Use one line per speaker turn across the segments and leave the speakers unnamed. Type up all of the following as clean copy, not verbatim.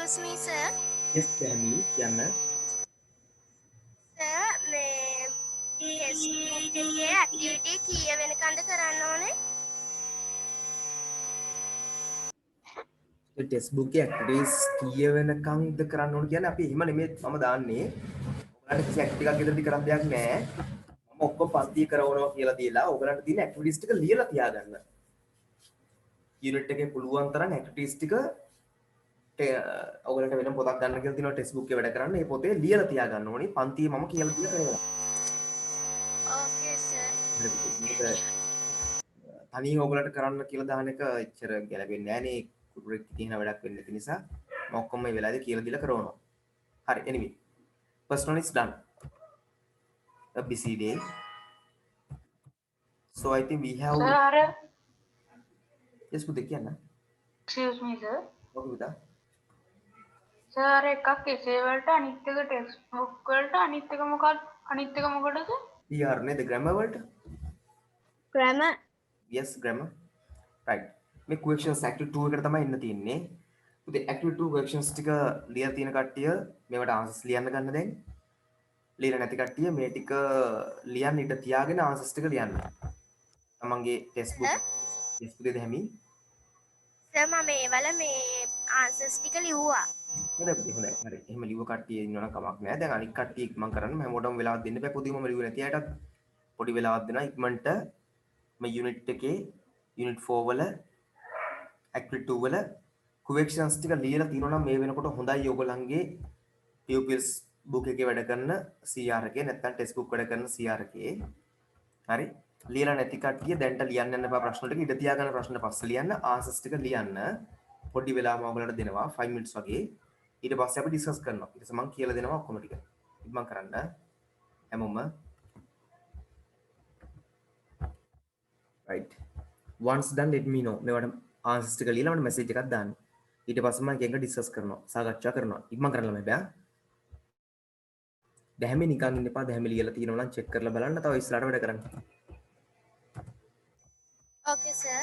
Excuse me, sir.
yes දැමි කියන්න
Sir, මේ Facebook එකේ activity කීය වෙනකන්ද කරන්න ඕනේ?
ටෙස්ට් බුක් එකේ ඇක්ටිවිටීස් කීය වෙනකන්ද කරන්න ඕන කියන්නේ අපි එහෙම නෙමෙයි මම දාන්නේ ඔයාලට කිසි ඇක්ටිවිටි එකක් ඉදිරියට කරන්න දෙයක් නැහැ මම ඔක්කොම පන්ති කරවනවා කියලා දීලා ඔයගලන්ට තියෙන ඇක්ටිවිටීස් ටික ලියලා තියාගන්න යුනිට් එකේ පුළුවන් තරම් ඇක්ටිවිටීස් ටික ඔයගලන්ට වෙන පොතක් ගන්න කියලා තියෙනවා ටෙස්ට් බුක් එකේ වැඩ කරන්න ඒ පොතේ ලියලා තියාගන්න ඕනි පන්තියේ මම කියලා දීලා කරනවා
Okay, sir.
තනියෙන් ඔයගලන්ට කරන්න කියලා දාන එක එච්චර ගැලපෙන්නේ නැහැ නේ කුරුරෙක් තියෙන වැඩක් වෙන්න නැති නිසා මම ඔක්කොම මේ වෙලාවේදී කියලා දීලා කරනවා හරි anyway first one is done a busy day so I think we have
Sir,
yes පුතේ කියන්න
excuse me, sir.
ඔක පුතා
Sir, එකක් essay වලට අනිත් එක text book වලට අනිත් එක මොකටද?
ER නේද grammar වලට
grammar
yes grammar right මේ questions activity 2 එකට තමයි ඉන්න තියෙන්නේ පුතේ activity 2 questions ටික ලියලා තියෙන කට්ටිය මේවට answers ලියන්න ගන්න දැන් ලියලා නැති කට්ටිය මේ ටික ලියන්න ඉඳ තියාගෙන answers ටික ලියන්න තමන්ගේ test book yes පුතේ දැමි
සර් මම ඒවල මේ answers ටික ලිව්වා.
හොඳයි හරි එහෙම ලිව්ව කට්ටිය ඉන්නවනම් කමක් නැහැ දැන් අනිත් කට්ටිය මම කරන්න හැමෝටම වෙලාවක් දෙන්න බෑ පොඩි මම ලිව්වේ නැති අයටත් පොඩි වෙලාවක් දෙනවා ඉක්මනට මේ යුනිට් එකේ යුනිට් 4 වල ඇක්ටිවිටි 2 වල questions ටික ලියලා තියෙනවා නම් මේ වෙනකොට හොඳයි ඔයගොල්ලන්ගේ pupils book එකේ වැඩ කරන CR එකේ නැත්නම් test book වැඩ කරන CR එකේ හරි ලියලා නැති කට්ටිය දැන්ට ලියන්න යන්න බා ප්‍රශ්න ටික ඉඳ තියාගන්න ප්‍රශ්න පස්සේ ලියන්න answers ටික ලියන්න පොඩි වෙලාවම ඔයගොල්ලන්ට දෙනවා 5 minutes වගේ ඊට පස්සේ අපි ඩිස්කස් කරනවා ඊට පස්සේ මම කියලා දෙනවා ඔක්කොම ටික ඉක්මන් කරන්න හැමෝම right once done let me know මේවට answers ටික ලියලා මට message එකක් දාන්න ඊට පස්සේ මම එක එක ඩිස්කස් කරනවා සාකච්ඡා කරනවා ඉක්මන් කරන්න ළමයි බෑ දැහැමි නිකන් ඉන්න එපා දැහැමි ලියලා තියෙනවා නම් චෙක් කරලා බලන්න තව ඉස්සරහට වැඩ කරන්න
Okay, sir.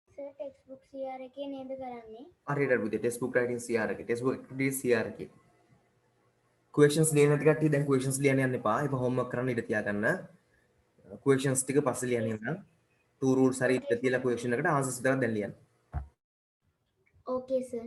sir textbook CR එකේ නේද කරන්නේ
හරියට පුතේ ටෙස්ට් බුක් රයිටින් CR එකේ ටෙස්ට් බුක් ඇක්ටිවිටීස් CR එකේ questions ලියන්න නැති කට්ටිය දැන් questions ලියන්න යන්න එපා ඒක homework කරන්න ඉඩ තියාගන්න questions ටික පස්සේ ලියන්න යන්න two rules හරි ඉඳ තියලා question එකට answers විතරක් දැන් ලියන්න
okay sir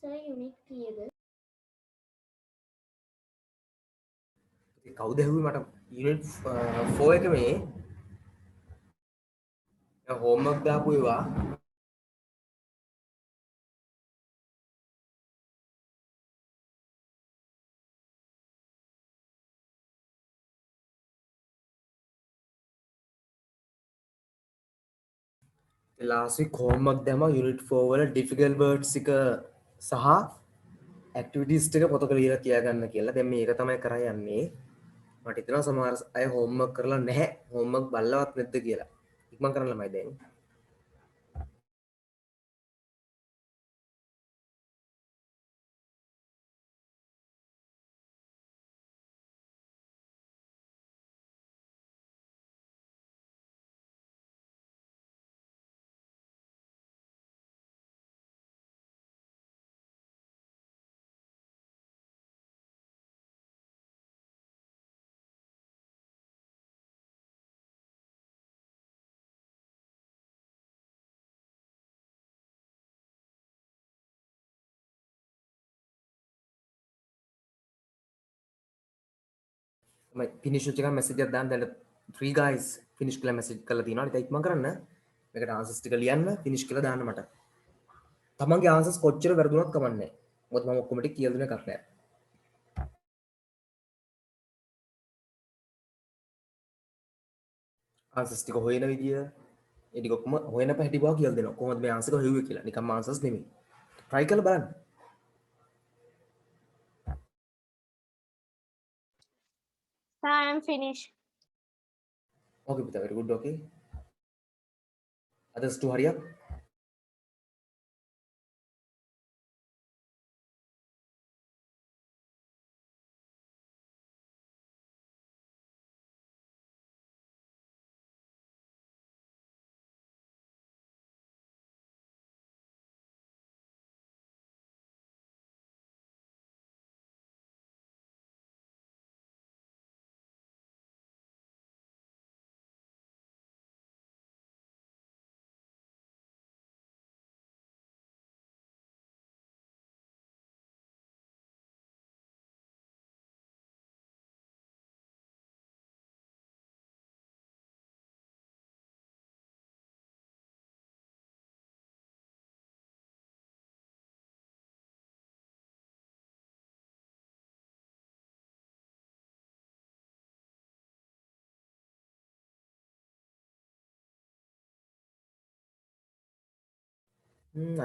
sir unit කීයද
කවුද ඇහුවේ මට unit 4 එක මේ homework දාපු ඒවා last week homework දැම්මා unit 4 වල difficult words එක සහ activities ටික පොතක ලියලා තියාගන්න කියලා. දැන් මේක තමයි කරා යන්නේ. මට හිතෙනවා සමහර අය homework කරලා නැහැ. homework බලලවත් නැද්ද කියලා. ඉක්මන් කරන්න ළමයි දැන්. finish වෙච්ච ගමන් message එකක් දාන්න. දැන් 3 guys finish කියලා message කරලා තියෙනවා. ඉතින් ඉක්මන් කරන්න. මේකට answers ටික ලියන්න finish කියලා දාන්න මට. තමන්ගේ answers කොච්චර වැරදුනත් කමක් නැහැ. මොකද මම ඔක්කොම ටික කියලා දුන්න එකක් නැහැ. answers ටික හොයන විදිය ඒ ටික ඔක්කොම හොයන පැහැටි බව කියලා දෙනවා. කොහොමද මේ answer එක හොයුවේ කියලා. නිකම්ම answers නෙමෙයි. try කරලා බලන්න.
Sir, I am finished.
okay Pita, very good. Okay, others to hurry up.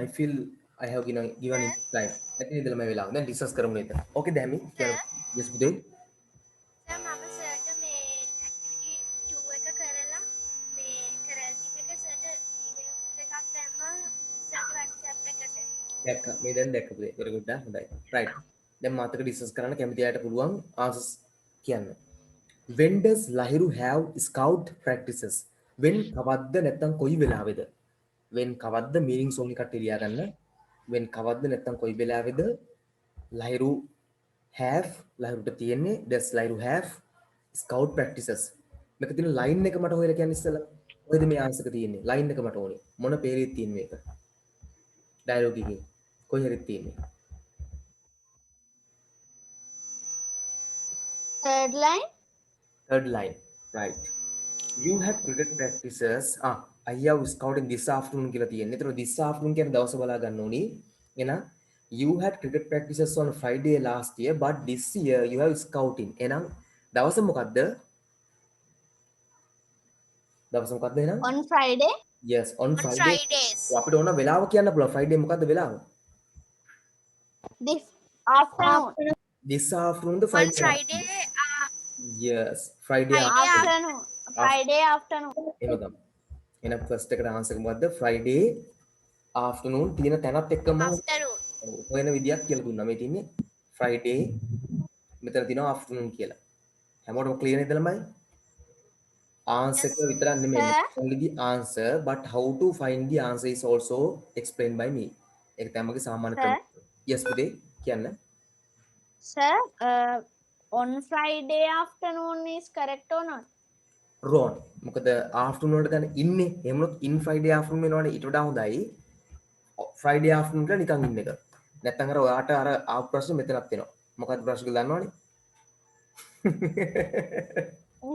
I feel I have given it time. ඇති නේද ළමයි වෙලාව. දැන් discuss කරමු නේද? Okay දැමි. yes පුතේ.
Sir, මම සර්ට මේ activity 2 එක කරලා මේ කරලා ටික සර්ට email එකක් දැම්මා සර්ට WhatsApp එකට.
දැක්කා. මේ දැන් දැක්ක පුතේ. very good ආ. හොඳයි. right. දැන් මාතක discuss කරන්න කැමති අයට පුළුවන් answers කියන්න. when does Lahiru have scout practices? when කවද්ද නැත්නම් කොයි වෙලාවේද? when කවද්ද meanings only කට්ටිය ලියා ගන්න. when කවද්ද නැත්නම් කොයි වෙලාවේද Lahiru have ලහිරුට තියෙන්නේ does Lahiru have scout practices? මේක තියෙන line එක මට හොයලා කියන්න ඉස්සෙල්ලා. කොහෙද මේ answer එක තියෙන්නේ? line එක මට ඕනේ. මොන පේරෙත් තියෙන්නේ මේක? dialogue එකේ කොයි හරි තියෙන්නේ?
Third line.
Third line, right. You had cricket practices. I have scouting this afternoon කියලා තියෙන්නේ. ඒතර this afternoon කියන දවස බලා ගන්න ඕනි. එහෙනම් you had cricket practices on Friday last year, but this year you have scouting. එහෙනම් දවස මොකද්ද? දවස මොකද්ද එහෙනම්?
On Friday.
Yes, on Friday.
Fridays.
අපිට ඕන වෙලාව කියන්න පුළුවන්. Friday මොකද්ද වෙලාව?
This afternoon.
This afternoon the
On
Friday.
Friday.
Yes, Friday
Afternoon. Friday afternoon.
එහෙම තමයි. එහෙනම් first එකට answer එක මොකද්ද? Friday afternoon තියෙන තැනත් එක්කම
Afternoon.
හොයන විදියක් කියලා දුන්නා. මේ තින්නේ Friday මෙතන තියෙනවා afternoon කියලා. හැමෝටම clear නේද ළමයි? answer එක විතරක් නෙමෙයි. only the answer but how to find the answer is also explained by me. ඒක තමයි මගේ සාමාන්‍ය ක්‍රමය. yes පුතේ කියන්න.
Sir, on Friday afternoon is correct or not?
wrong. මොකද afternoon වලට දැන් ඉන්නේ. එහෙම වුණොත් in Friday afternoon වෙනවනේ. ඊට වඩා හොඳයි Friday afternoon කියලා නිකන් ඉන්න එක. නැත්නම් අර ඔයාට අර ආපු ප්‍රශ්නේ මෙතනක් එනවා. මොකක්ද ප්‍රශ්න කියලා දන්නවනේ?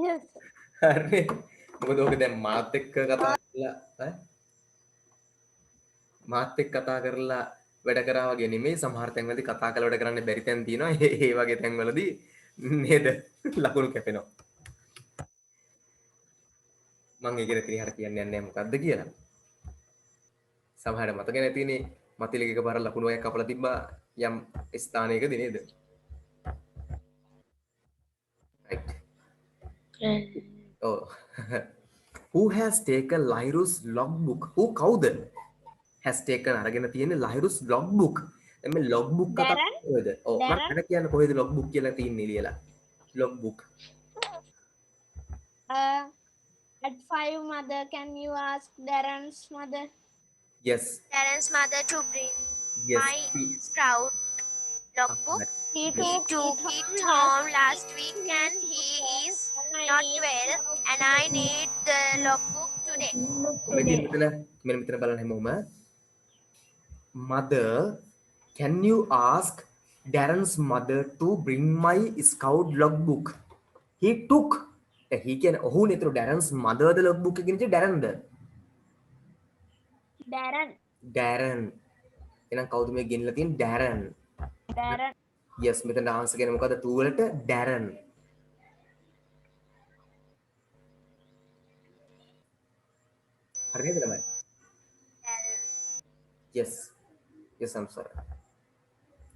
Yes.
හරි. මොකද ඔක දැන් මාත් එක්ක කතා කරලා මාත් එක්ක කතා කරලා වැඩ කරා වගේ නෙමෙයි. සමහර තැන්වලදී කතා කරලා වැඩ කරන්න බැරි තැන් තියෙනවා. ඒ වගේ තැන්වලදී නේද? ලකුණු කැපෙනවා. මම ඒකට ඉතින් හරියට කියන්නේ නැහැ මොකද්ද කියලා. සමහරට මතක නැතිනේ මතිලක එකපාර ලකුණු 6ක් කපලා තිබ්බා යම් ස්ථානයකදී නේද? right. Oh. Who has taken Lahiru's logbook? Who කවුද? has taken අරගෙන තියෙන්නේ Lahiru's logbook. දැන් මේ logbook කතා
Darren?
කොහෙද? ඔව් මම
Darren?
අර කියන්නේ කොහෙද logbook කියලා තියෙන්නේ ලියලා. logbook.
At 5 mother, can you ask Darren's mother?
Yes.
Darren's mother to bring
Yes.
my sprout logbook. He took it home last week and he is not well and I need the logbook today.
මෙන්න මෙතන බලන්න හැමෝම. Mother, can you ask Darren's mother to bring my scout logbook? He took. He can. ඔහු නේතර Darren's mother ද logbook එක කියන්නේ Darren ද?
Darren.
Darren. එහෙනම් කවුද මේ ගෙන්නලා තියෙන්නේ? Darren.
Darren.
Yes, මෙතන answer කියන්නේ මොකද්ද? 2 වලට Darren. හරි නේද ළමයි? Yes. Yes, answer.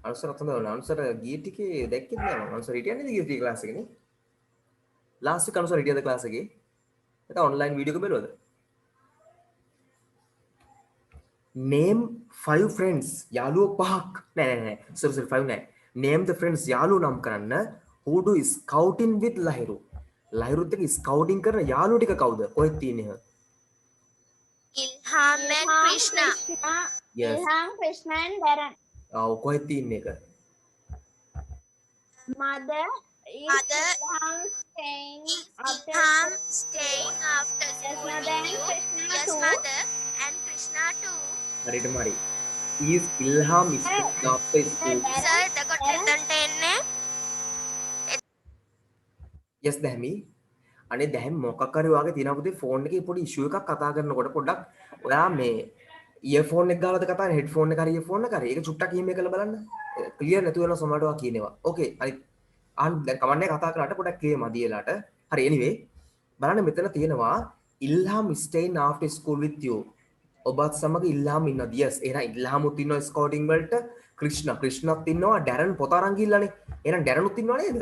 Answer අතන answer ගිය ටිකේ දැක්කේ නෑ මම. answer හිටියන්නේ ගිය ටිකේ class එකේ නේ. last week answer හිටියද class එකේ? නැත්නම් online video එක බලුවද? Name 5 friends. යාළුවෝ පහක්. නෑ. sorry 5 නෑ. Name the friends යාළුවෝ නම් කරන්න. Who do scouting with Lahiru? Lahiruත් එක්ක scouting කරන යාළුවෝ ටික කවුද? කොහෙද තියෙන්නේ?
Ilham and Krishna.
Yes.
Ilham, Krishna and Darren.
කොහෙද තියෙන්නේ එක?
Mother is
Mother
Ilham staying after
Ilham staying after
Yes,
school
mother
with
and
you.
Krishna
Yes,
too.
mother and Krishna too.
හරියටම හරි. Is Ilham staying after school?
Sir, එතකොට එතනට එන්නේ
Yes දැමි. අනේ දැම් මොකක් හරි වාගේ තියෙනවා පුතේ ෆෝන් එකේ පොඩි ඉෂුව එකක් කතා කරනකොට පොඩ්ඩක් ඔයා මේ ඉයර්ෆෝන් එක ගාලාද කතා කරන්නේ හෙඩ්ෆෝන් එක හරි ඉයර්ෆෝන් එක හරි ඒක චුට්ටක් එහෙම කරලා බලන්න ක්ලියර් නැතුව යනවා සමහරට ඔයා කියනවා ඕකේ අනිත් දැන් කමන්නේ කතා කරාට පොඩ්ඩක් ක්ලියර් මදි එලාට හරි anyway බලන්න මෙතන තියෙනවා ඉල්හාම් staying after school with you ඔබත් සමග ඉල්හාම් ඉන්නවද yes එහෙනම් ඉල්හාමුත් ඉන්නවා ස්කවුටින් වලට ක්‍රිෂ්ණත් ඉන්නවා ඩැරන් පොත අරන් ගිහලානේ එහෙනම් ඩැරනුත් ඉන්නව නේද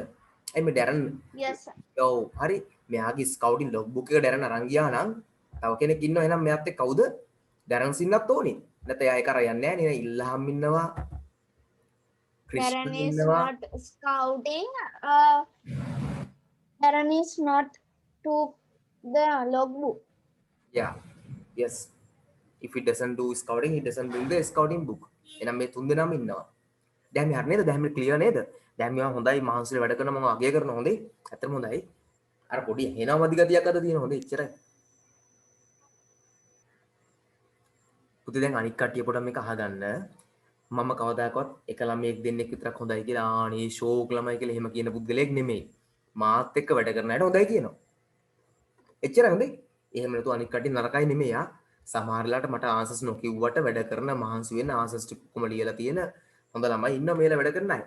එimhe ඩැරන්
Yes.
ඔව් හරි මෙයාගේ ස්කවුටින් ලොග්බුක් එක ඩැරන් අරන් ගියා නම් තව කෙනෙක් ඉන්නවා එහෙනම් මෙයාත් එක්ක කවුද ඩැරන්ස් ඉන්නත් ඕනේ නැත්නම් එයා ඒක අර යන්නේ නැහැ නේද ඉල්හාම් ඉන්නවා
Darren
ක්‍රිෂ්ණ
is
ඉන්නවා
not scouting. Darren is not took the logbook.
yeah yes if he doesn't do scouting he doesn't bring the scouting book එහෙනම් මේ තුන් දෙනාම ඉන්නවා දැන් මේ හරි නේද දැන් මේ ක්ලියර් නේද දැන් මේවා හොඳයි මහන්සියට වැඩ කරන මම අගය කරන හොඳයි ඇත්තටම හොඳයි අර පොඩි හේනවා මදි ගතියක් අද තියෙන හොඳයි එච්චරයි පුතේ දැන් අනික් කට්ටිය පොඩක් මේක අහගන්න මම කවදාකවත් එක ළමයෙක් දෙන්නෙක් විතරක් හොඳයි කියලා ආනේ ෂෝක් ළමයි කියලා එහෙම කියන පුද්ගලයෙක් නෙමෙයි මාත් එක්ක වැඩ කරන අයට හොඳයි කියනවා එච්චරයි හොඳයි එහෙම නැතු අනික් කට්ටිය නරකයි නෙමෙයි ආ සමහරලාට මට ආන්සර්ස් නොකියුවට වැඩ කරන මහන්සි වෙන ආන්සර්ස් ටික කොහොම ලියලා තියෙන හොඳ ළමයි ඉන්න මේලා වැඩ කරන අය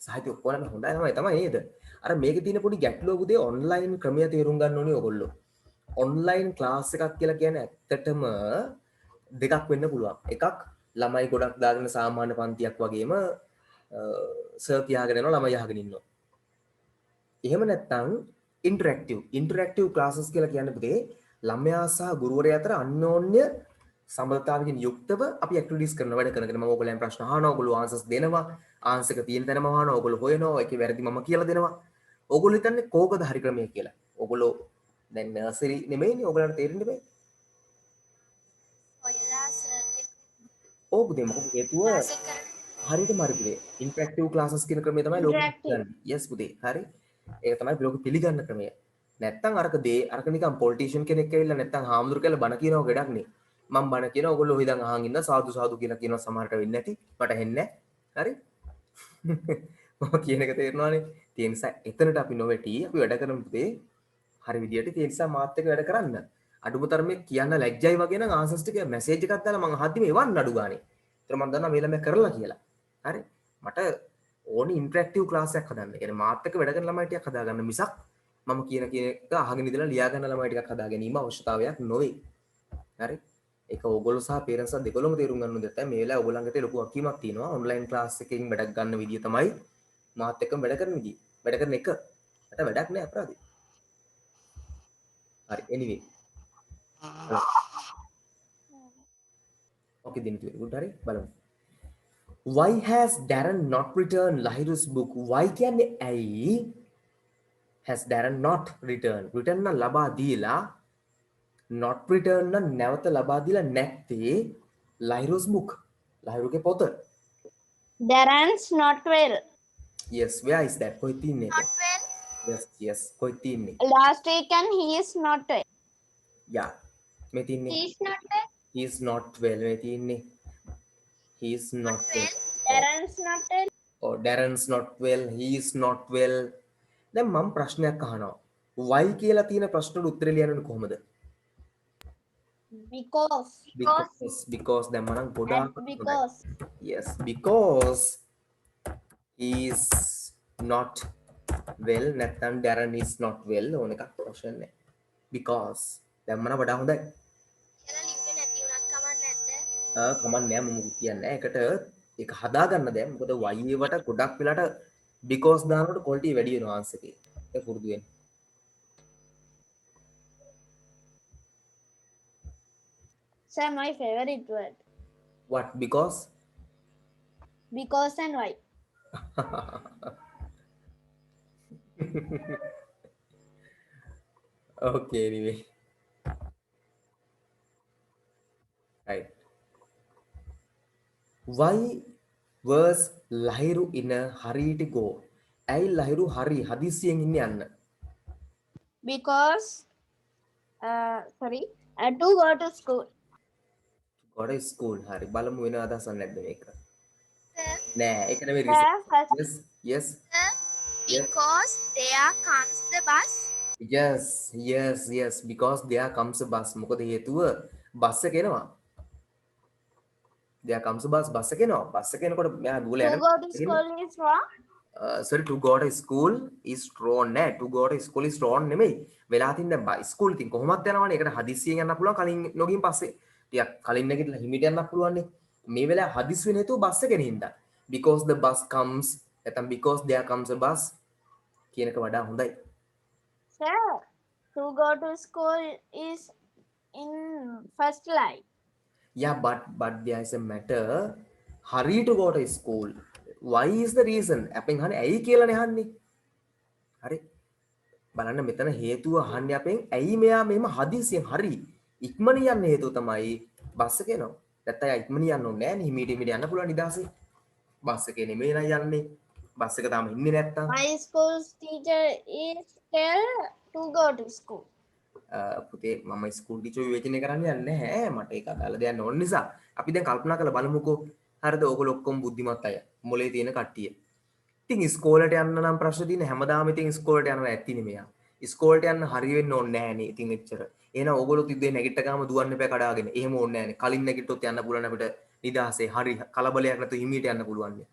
සාහිත්‍ය ඔක්කොම හොඳයි තමයි නේද අර මේකේ තියෙන පොඩි ගැටලුව පුතේ ඔන්ලයින් ක්‍රමය තේරුම් ගන්න ඕනේ ඔයගොල්ලෝ ඔන්ලයින් ක්ලාස් එකක් කියලා කියන්නේ ඇත්තටම දෙකක් වෙන්න පුළුවන් එකක් ළමයි ගොඩක් දාගෙන සාමාන්‍ය පන්තියක් වගේම සර් තියාගෙන යනවා ළමයි අහගෙන ඉන්නවා එහෙම නැත්නම් ඉන්ටරැක්ටිව් ක්ලාසස් කියලා කියන්නේ පුතේ ළමයා සහ ගුරුවරයා අතර අන්‍යෝන්‍ය සම්බන්ධතාවකින් යුක්තව අපි ඇක්ටිවිටීස් කරන වැඩ කරගෙන මම ඔයගොල්ලන් ප්‍රශ්න අහනවා ඔයගොල්ලෝ ආන්සර්ස් දෙනවා ආන්සර් එක තියෙන තැනම අහනවා ඔයගොල්ලෝ හොයනවා ඒකේ වැරදි මම කියලා දෙනවා ඔයගොල්ලෝ හිතන්නේ කෝකද හරි ක්‍රමය කියලා ඔයගොල්ලෝ දැන් නර්සරි නෙමෙයිනේ ඔයගොල්ලන්ට තේරෙන්නේ බෑ
ඔයලා සර්
ඕ පුතේ මොකද හේතුව හරියටම හරි පුතේ ඉන්ටරැක්ටිව් ක්ලාසස් කියන ක්‍රමය තමයි ලෝකෙ
Interactive.
යස් පුතේ හරි ඒක තමයි ලෝකෙ පිළිගන්න ක්‍රමය නැත්තම් අරක නිකන් පොලිටිෂියන් කෙනෙක් ඇවිල්ලා නැත්තම් හාමුදුරු කියලා බණ කියනවා ගඩක් නේ මම බණ කියනවා ඔයගොල්ලෝ හිතන් අහන් ඉන්න සාදු සාදු කියලා කියනවා සමහරට වෙන්නේ නැති මට හෙන්නේ හරි මම කියන එක තේරෙනවානේ ඒ නිසා එතනට අපි නොවැටි අපි වැඩ කරමු පුතේ හරි විදියට ඒ නිසා මාත් එක්ක වැඩ කරන්න අඩුම තරමේ කියන්න ලැජ්ජයි වගේ නම් ආන්සර්ස් ටික මැසේජ් එකක් දාලා මම අහද්දි මේ එවන්න අඩු ගානේ ඒතර මම දන්නවා මේ ළමයා කරලා කියලා හරි මට ඕනේ ඉන්ටරැක්ටිව් ක්ලාස් එකක් හදන්න. ඒ කියන්නේ මාත් එක්ක වැඩ කරන ළමයි ටිකක් හදාගන්න මිසක් මම කියන එක අහගෙන ඉඳලා ලියා ගන්න ළමයි ටිකක් හදා ගැනීම අවශ්‍යතාවයක් නොවේ. හරි? ඒක ඕගොල්ලෝ සහ පේරන්ට්ස් දෙකොල්ලම තේරුම් ගන්න ඕනේ. නැත්නම් මේ වෙලාවේ ඕගොල්ලන්ට ලොකු අකීමක් තියෙනවා. ඔන්ලයින් ක්ලාස් එකකින් වැඩක් ගන්න විදිය තමයි මාත් එක්කම වැඩ කරන විදිය. වැඩ කරන එක. මට වැඩක් නෑ අපරාධේ. හරි anyway. Okay then good හරි බලමු. Why has Darren not returned Lahiru's book? Why කියන්නේ ඇයි has Darren not returned? Return නම් ලබා දීලා not return නම් නැවත ලබා දීලා නැත්තේ Lahiru's book. ලහිරුගේ පොත.
Darren's not well.
Yes, where is that? කොයි තින්නේ?
Not well.
Yes, කොයි තින්නේ?
Last weekend he is not well.
Yeah. මේ තින්නේ.
He is not well.
He is not well. මේ තින්නේ. He is not well.
Darren's not well.
Oh, Darren's not well. He is not well. දැන් මම ප්‍රශ්නයක් අහනවා. why කියලා තියෙන ප්‍රශ්නෙට උත්තර ලියන්නේ කොහොමද? because දැන් මම ගොඩාක්
Because.
yes because he is not well නැත්නම් Darren is not well ඕන එකක් ප්‍රශ්න නැහැ. because දැන් මම වඩා හොඳයි.
කියලා ලිව්වේ නැති උනත් කමක් නැද්ද?
කමක් නෑ මම කියන්නේ නැහැ. ඒකට ඒක හදාගන්න දැන් මොකද y එවට ගොඩක් වෙලාට because දානකොට quality වැඩි වෙනවා ආන්සර් එකේ. ඒක පුරුදු වෙන්න.
Sir, my favorite word.
what because
Because and why?
okay anyway right why was Lahiru in a hurry to go ඇයි ලහිරු හරි හදිසියෙන් ඉන්නේ යන්න
Because, to go to school.
ගොඩ ස්කූල් හරි බලමු වෙන අදහසක් නැද්ද මේක
Sir,
නෑ ඒක නෙමෙයි
Sir,
reason
first,
yes
because there comes the bus.
yes because there comes a bus මොකද හේතුව බස් එක එනවා there comes a bus එක එනවා බස් එක එනකොට මෙයා දුවලා
to go to school is wrong.
sorry to go to school is wrong නෑ to go to school is wrong නෙමෙයි වෙලා තින්නේ ස්කූල් ඉතින් කොහොමද යනවනේ ඒකට හදිස්සියෙන් යන්න පුළුවන් කලින් නොගින් පස්සේ ටිකක් කලින් නැගිටලා හිමිට යන්න පුළුවන් නේ මේ වෙලාව හදිස් වෙන හේතුව බස් එක ගෙනින්දා because the bus comes නැත්නම් because there comes a bus කියන එක වඩා හොඳයි
Sir, to go to school is in first line.
yeah but there is a matter hurry to go to school why is the reason අපෙන් අහන්නේ ඇයි කියලානේ අහන්නේ හරි බලන්න මෙතන හේතුව අහන්නේ අපෙන් ඇයි මෙයා මෙහෙම හදිසියෙන් හරි ඉක්මන යන්න හේතුව තමයි බස් එක එනවා නැත්නම් එයා ඉක්මන යන්න ඕනේ නෑනේ හිමීට යන්න පුළුවන් නිදාසේ බස් එකේ නෙමෙයි නයි යන්නේ බස් එක තාම ඉන්නේ නැත්තම්
My school's teacher is tell to go to school.
පුතේ මම ස්කූල් ටීචර් විවේචනය කරන්න යන්නේ නැහැ මට ඒක අදාළ දෙයක් ඕන නිසා අපි දැන් කල්පනා කරලා බලමුකෝ හරිද ඕගොල්ලෝ ඔක්කොම බුද්ධිමත් අය මොලේ තියෙන කට්ටිය ඉතින් ඉස්කෝලේට යන්න නම් ප්‍රශ්න තියෙන හැමදාම ඉතින් ඉස්කෝලේට යනවා ඇත්තිනේ මෙයා ඉස්කෝලේට යන්න හරි වෙන්න ඕනේ නැහනේ ඉතින් එච්චර එහෙනම් ඕගොල්ලෝ තිද්දේ නැගිට ගාම දුවන්න එපා කඩාගෙන එහෙම ඕනේ නැහනේ කලින් නැගිට්ටොත් යන්න පුළුවන් අපිට නිදාසේ හරි කලබලයක් නැතුව හිමීට යන්න පුළුවන් නේ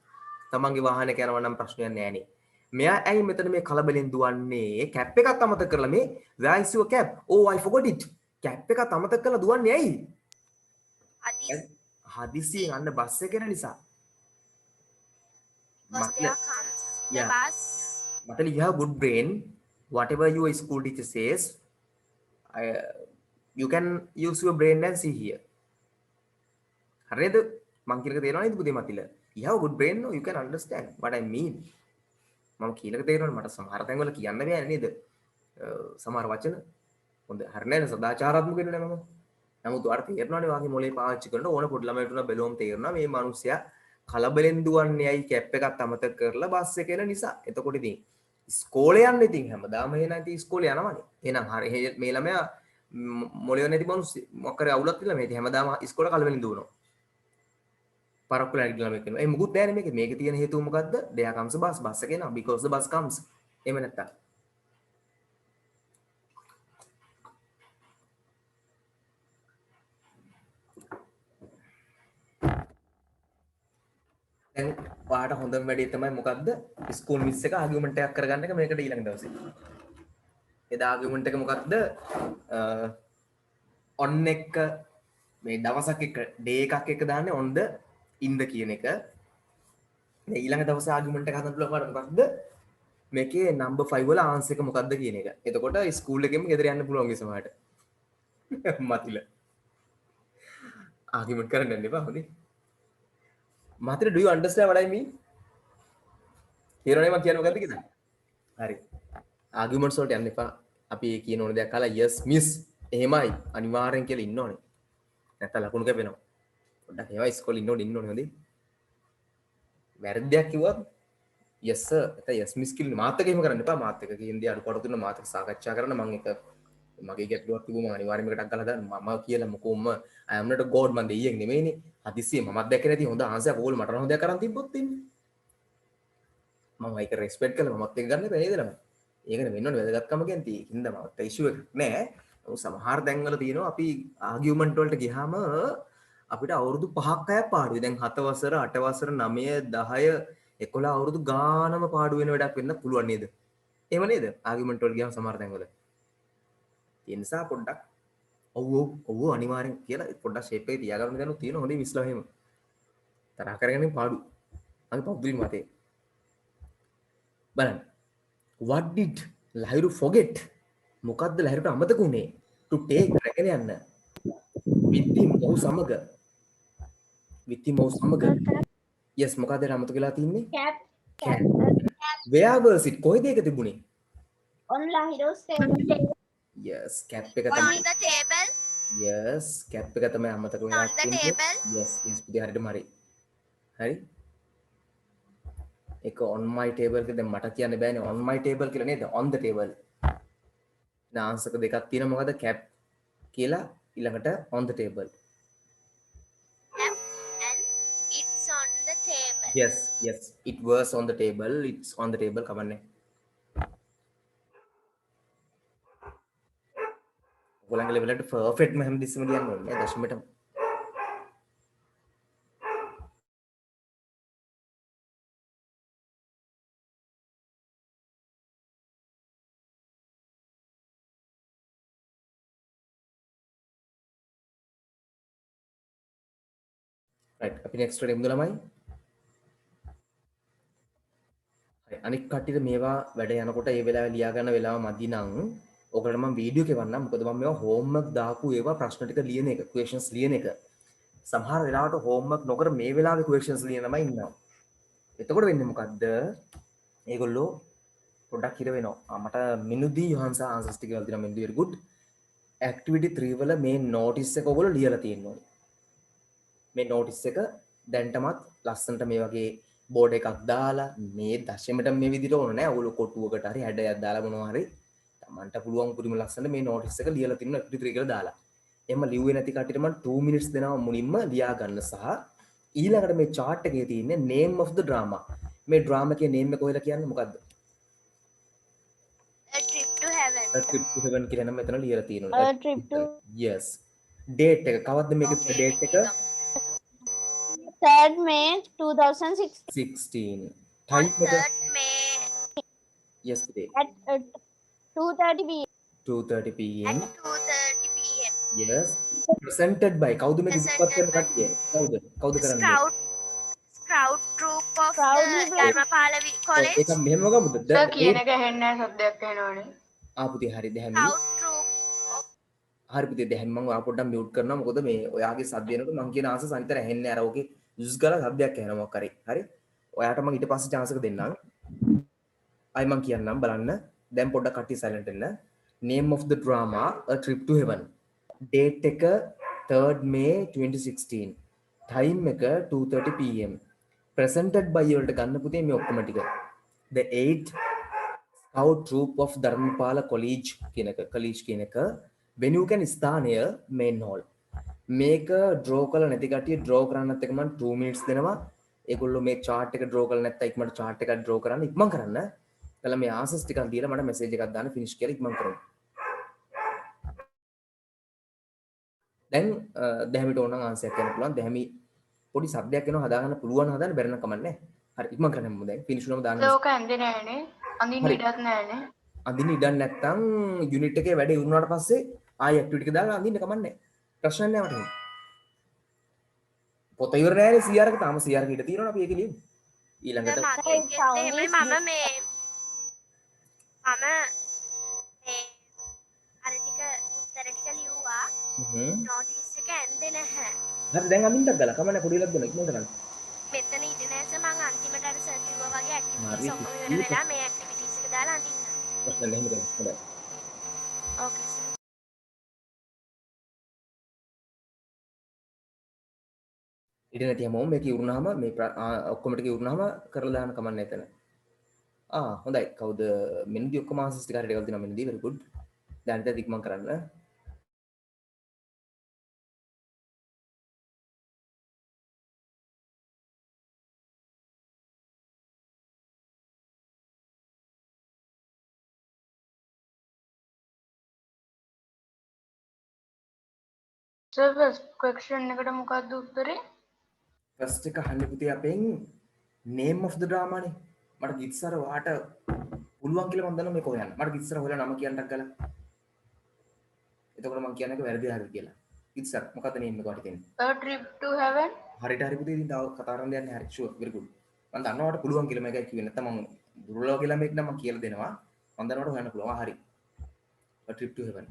තමන්ගේ වාහනයක යනවා නම් ප්‍රශ්නයක් නැහනේ මෙයා ඇයි මෙතන මේ කලබලෙන් දුවන්නේ කැප් එකක් අමතක කරලා මේ where is your cap oh I forgot it cap එකක් අමතක කරලා දුවන්නේ ඇයි හදිසියෙන් අන්න බස් එක යන නිසා
Because there comes the
Yeah.
bus.
Matali, you have good brain. Whatever your school teacher says, you can use your brain and see here. හරිද? මං කියන එක තේරෙනවද නේද පුතේ මතිල? You have good brain, no? You can understand what I mean. මම කියන එක තේරෙනවද? මට සමහර තැන්වල කියන්න බෑ නේද? සමහර වචන හොඳ හරිය නේද? සදාචාරාත්මක වෙන්නේ නැහැ මම. නමුත් ඔයාලට තේරෙනවනේ වාගේ මොලේ පාවිච්චි කරන ඕන පොඩි ළමයට උනා බැලුවම තේරෙනවා මේ මිනිස්සයා කලබලෙන් දුවන්නේ ඇයි කැප් එකක් අමතක කරලා බස් එක එන නිසා. එතකොට ඉතින් ඉස්කෝලේ යන්න ඉතින් හැමදාම එහෙනම් ඉතින් ඉස්කෝලේ යනවනේ. එහෙනම් හරි මේ ළමයා මොලේ නැති මිනිස්සු මොකක් කරේ අවුලක් තියලා මේ හැමදාම ඉස්කෝලේ කලබලෙන් දුවනවා. පරක්කුල ඇවිත් ළමයි කියනවා. ඒ මුකුත් නැහැ නේ මේකේ තියෙන හේතුව මොකද්ද? there comes a bus bus එක එනවා because the bus comes. එහෙම නැත්තම් දැන් ඔයාට හොඳම වැඩේ තමයි මොකද්ද? ස්කූල් මිස් එක ආගියුමන්ට් එකක් කරගන්න එක මේකට ඊළඟ දවසේ. එදා ආගියුමන්ට් එක මොකද්ද? on එක මේ දවසක් එක ඩේ එකක් එක දාන්නේ on the in the කියන එක. මේ ඊළඟ දවසේ ආගියුමන්ට් එක හදන්න පුළුවන් මොකක්ද? මේකේ number 5 වල ආන්සර් එක මොකක්ද කියන එක. එතකොට ස්කූල් එකෙම ගෙදර යන්න පුළුවන් ඒ සමහරට. මතිල. ආගියුමන්ට් කරන්න යන්න එපා හොඳේ. මතිල do you understand what I mean? තේරෙනවද මම කියන්නේ මොකද්ද කියලා? හරි. ආගියුමන්ට්ස් වලට යන්න එපා. අපි ඒ කියන ඕන දෙයක් අහලා yes miss එහෙමයි අනිවාර්යෙන් කියලා ඉන්න ඕනේ. නැත්නම් ලකුණු කැපෙනවා. පොඩ්ඩක් ඒවා ඉස්කෝලේ ඉන්න ඕනේ හොඳේ. වැරද්දක් කිව්වොත් yes sir නැත්නම් yes miss කියලා මාත් එක්ක එහෙම කරන්න එපා. මාත් එක්ක කියන දේ අඩුපාඩු තුන මාත් එක්ක සාකච්ඡා කරන්න මම එක මගේ ගැටලුවක් තිබුණා මම අනිවාර්යෙන්ම එකටක් ගහලා දාන්න මම කියලා මොකොම I am not a god මම දෙයියෙක් නෙමෙයිනේ. හදිස්සියේ මමත් දැක්කේ නැති හොඳ ආන්සර් ඕගොල්ලෝ මට හොඳ දෙයක් අරන් තිබ්බොත් ඉන්නේ. මම ඒක රෙස්පෙක්ට් කරලා මමත් එක්ක ගන්න එපා නේද ළමයි. ඒකනේ වෙන්න ඕනේ වැදගත්කම කියන්නේ. ඒකින්ද මමත් ඉෂුව එකක් නෑ. සමහර තැන්වල තියෙනවා අපි ආගියුමන්ට් වලට ගියාම අපිට අවුරුදු 5ක් 6ක් පාඩුයි. දැන් 7 වසර 8 වසර 9 10 11 අවුරුදු ගානම පාඩු වෙන වැඩක් වෙන්න පුළුවන් නේද? එහෙම නේද? ආගියුමන්ට් වල ගියාම සමහර තැන්වල. ඒ නිසා පොඩ්ඩක් ඔව් අනිවාර්යෙන් කියලා පොඩ්ඩක් ෂේප් එකේ තියාගන්න දැනුත් තියෙන හොඳේ මිස්ලා එහෙම. තරහ කරගෙන පාඩු. මගේ පෞද්ගලික මතේ. බලන්න. What did Lahiru forget? මොකද්ද ලහිරුට අමතක වුනේ? To take රැගෙන යන්න. with him ඔහු සමග. with him ඔහු සමග. yes මොකද්ද අමතක වෙලා තින්නේ?
Cat.
Where was it? කොහෙද ඒක තිබුණේ?
On Lahiru's table.
yes cap එක
On
තමයි.
the table.
yes cap එක තමයි අමතක වෙලා
On the table.
yes පුතේ හරියටම හරි. හරි. ඒක on my table එක දැන් මට කියන්න බෑනේ on my table කියලා නේද? on the table. ආන්සර් දෙකක් තියෙනවා මොකද? cap කියලා ඊළඟට on the table.
And it's on the table.
yes it was on the table. it's on the table කවන්නේ. ඔයගොල්ලන්ගේ level එකට perfect මම හැමදෙස්සම කියන්න ඕනේ දශමෙට. right අපි next එකට එමුද ළමයි? හරි අනික් කට්ටියට මේවා වැඩ යනකොට ඒ වෙලාවේ ලියා ගන්න වෙලාව මදි නම් ඔයගොල්ලන්ට මම වීඩියෝ එකවන්නම්. මොකද මම මේවා homework දාපු ඒවා ප්‍රශ්න ටික ලියන එක questions ලියන එක. සමහර වෙලාවට homework නොකර මේ වෙලාවේ questions ලියන ළමයි ඉන්නවා. එතකොට වෙන්නේ මොකද්ද? ඒගොල්ලෝ පොඩ්ඩක් හිර වෙනවා. මට මිනුදී යොහන්සා answers ටික වල තියෙනවා මිනුදී very good. activity 3 වල මේ notice එක ඔයගොල්ලෝ ලියලා තියෙන්න ඕනේ. මේ notice එක දැන්ටමත් ලස්සනට මේ වගේ බෝඩ් එකක් දාලා මේ දශමයට මේ විදිහට ඕන නෑ. ඔයගොල්ලෝ කොටුවකට හරි හැඩයක් දාලා මොනවා හරි තමන්ට පුළුවන් පුදුම ලස්සනට මේ notice එක ලියලා තින්න activity 3 කියලා දාලා. එහෙම ලිව්වේ නැති කට්ටියට මම 2 minutes දෙනවා මුලින්ම ලියා ගන්න සහ ඊළඟට මේ chart එකේ තියෙන්නේ name of the drama. මේ drama එකේ name එක කොහෙලා කියන්නේ මොකද්ද?
A trip to heaven.
A trip to heaven කියලා නම් මෙතන ලියලා තියෙනවා.
A trip to
yes. date එක කවද්ද මේකේ
Okay,
date එක?
3rd May 2016
16.
On
time එක
3rd May
yesterday
at 2:30 p.m.
2:30 pm.
at 2:30 p.m.
yes. presented by කවුද මේක
Presented
ඉස්පත් කරන කට්ටිය? කවුද කරන්නේ?
Scout troop of
Proudly
the
present.
Dharmapala College.
ඒක මෙහෙම ගමුද?
සර් කියන එක ඇහෙන්නේ නැහැ සද්දයක් එනවනේ.
ආපුතේ හරි දැහැමි.
Scout troop of
හරි පුතේ දැහැමි මම ඔයා පොඩ්ඩක් මියුට් කරනවා මොකද මේ ඔයාගේ සද්ද එනකොට මම කියන ආන්සර් අනිතර ඇහෙන්නේ අර ඕකේ යුස් කරලා සද්දයක් ඇහෙනවා මොකක් හරි. හරි. ඔයාට මම ඊට පස්සේ chance එක දෙන්නම්. අය මම කියන්නම් බලන්න. දැන් පොඩ්ඩක් කට්ටිය silent වෙන්න. name of the drama A Trip to Heaven. date එක 3rd May 2016. time එක 2:30 pm. presented by වලට ගන්න පුතේ මේ ඔක්කොම ටික. the 8th Scout troop of Dharmapala College කියන එක කියන එක venue කියන ස්ථානය main hall. මේක draw කරලා නැති කට්ටිය draw කරන්නත් එක මම 2 minutes දෙනවා. ඒගොල්ලෝ මේ chart එක draw කරලා නැත්නම් ඉක්මනට chart එකක් draw කරන්න ඉක්මන් කරන්න. එතලා මේ answers ටිකක් දීලා මට message එකක් දාන්න finish කියලා ඉක්මන් කරමු. දැන් දැහැමිට ඕන නම් answer එකක් කියන්න පුළුවන්. දැහැමි පොඩි සබ්දයක් එනවා හදාගන්න පුළුවන් හදාන්න බැරි නම් කමන්නේ. හරි ඉක්මන් කරන්න දැන් finish වුණාම දාන්න.
ඒක ඇඳේ නැහනේ. අඳින්න ඉඩක් නැහනේ.
අඳින්න ඉඩක් නැත්නම් unit එකේ වැඩේ වුණාට පස්සේ ආයෙ activity එක දාලා අඳින්න කමන්නේ. ප්‍රශ්න නැහැ මට. පොත ඉවර නෑනේ 100ක තාම 100ක හිට තියෙනවනේ අපි ඒක ලියමු. ඊළඟට
මගේ
sound
එහෙමයි
is
මම මේ අර ටික උත්තර ටික ලිව්වා නෝටිස් එක ඇන්දේ නැහැ.
හරි දැන් අඳින්නත් ගලා කමන්නේ පොඩි ලක් දෙන්න ඉක්මනට ගන්න.
මෙතන ඉඳ නැස මම අන්තිමට අර සර් කිව්වා වගේ
හරි.
ඇක්ටිවිටීස් ඔක්කොම ඉවර වෙලා මේ ඇක්ටිවිටීස් එක දාලා අඳින්න.
ප්‍රශ්න නැහැ එහෙම කරන්න. හොඳයි.
ඕකේ සර්.
ඉතින් නැති හැමෝම මේක ඉවරුනහම මේ ඔක්කොම ටික ඉවරුනහම කරලා දාන්න කමන්නේ එතන. හොඳයි. කවුද මෙන්දි ඔක්කොම ආන්සර්ස් ටික හරියට එකක් දෙනවා මෙන්දි very good. දැන් ඉතින් ඉක්මන් කරන්න.
සර් ෆස්ට් ක්වෙස්චන් එකට මොකක්ද උත්තරේ?
ෆස්ට් එක අහන්නේ පුතේ අපෙන් name of the drama නේ. මට ගිත්සර වාට පුළුවන් කියලා මම දන්නවා මේක හොයන්න. මට ගිත්සර හොයලා නම කියන්නක් ගලා. එතකොට මම කියන්නේ වැරදි හරිද කියලා. ගිත්සර මොකක්ද name එක වාට තියෙන්නේ?
A trip to heaven.
හරියට හරි පුතේ ඉතින් තව කතා කරන්න යන්නේ හරි sure very good. මම දන්නවා වාට පුළුවන් කියලා මේකයි කිව්වේ. නැත්නම් මම දුර්ලභ කියලා මේක නම් මම කියලා දෙනවා. මම දන්නවා වාට හොයන්න පුළුවන්. හරි. A trip to heaven.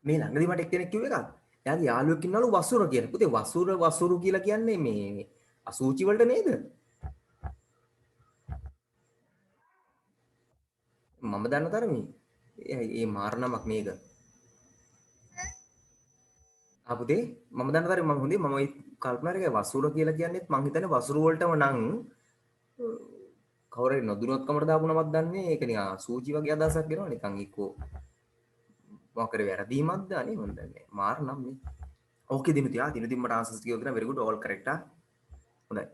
මේ ළඟදී මට එක්කෙනෙක් කිව්ව එකක්. එයාගේ යාළුවෙක් ඉන්නවලු වසුර කියලා. පුතේ වසුරු කියලා කියන්නේ මේ අසූචි වලට නේද? මම දන්න තරමේ. ඒ මාර නමක් මේක. පුතේ මම දන්න තරමේ මම හොඳේ මම කල්පනා කරේ වසුර කියලා කියන්නේත් මං හිතන්නේ වසුරු වලටම නම් කවුරුරි නොදුනොත්කමට දාපු නමක් දන්නේ ඒක නිකන් අසූචි වගේ අදහසක් ගෙනවා නිකන් එක්කෝ මොකද වැරදීමක්ද අනේ මන් දන්නේ මාර නම් නේ ඕකේ දිනුති දිනුති මට ආන්සර්ස් ටික දෙනවා very good all correct හොඳයි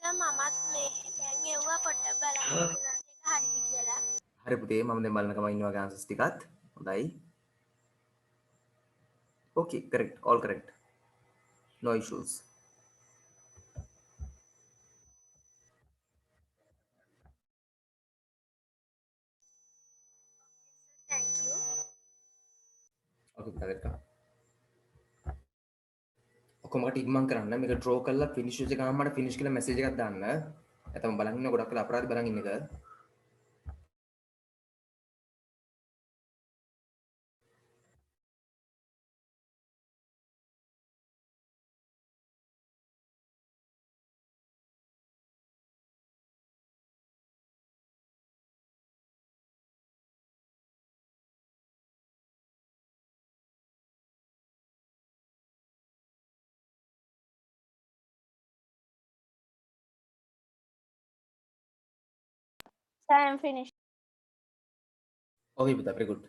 සර් මමත් මේ දැන් එව්වා පොඩ්ඩක් බලන්න පුළුවන් එක හරිද කියලා.
හරි පුතේ මම දැන් බලනකම ඉන්නවා ආන්සර්ස් ටිකත් හොඳයි okay correct all correct no issues
Thank you.
okay correct ඔක්කොම කට ඉක්මන් කරන්න මේක ඩ්‍රෝ කරලා ෆිනිෂ් වෙච්ච ගමන් මට ෆිනිෂ් කියලා මැසේජ් එකක් දාන්න නැත්නම් බලන් ඉන්න ගොඩක් වෙලා අපරාධ බලන් ඉන්න එක
So I am finished.
okay පුතා very good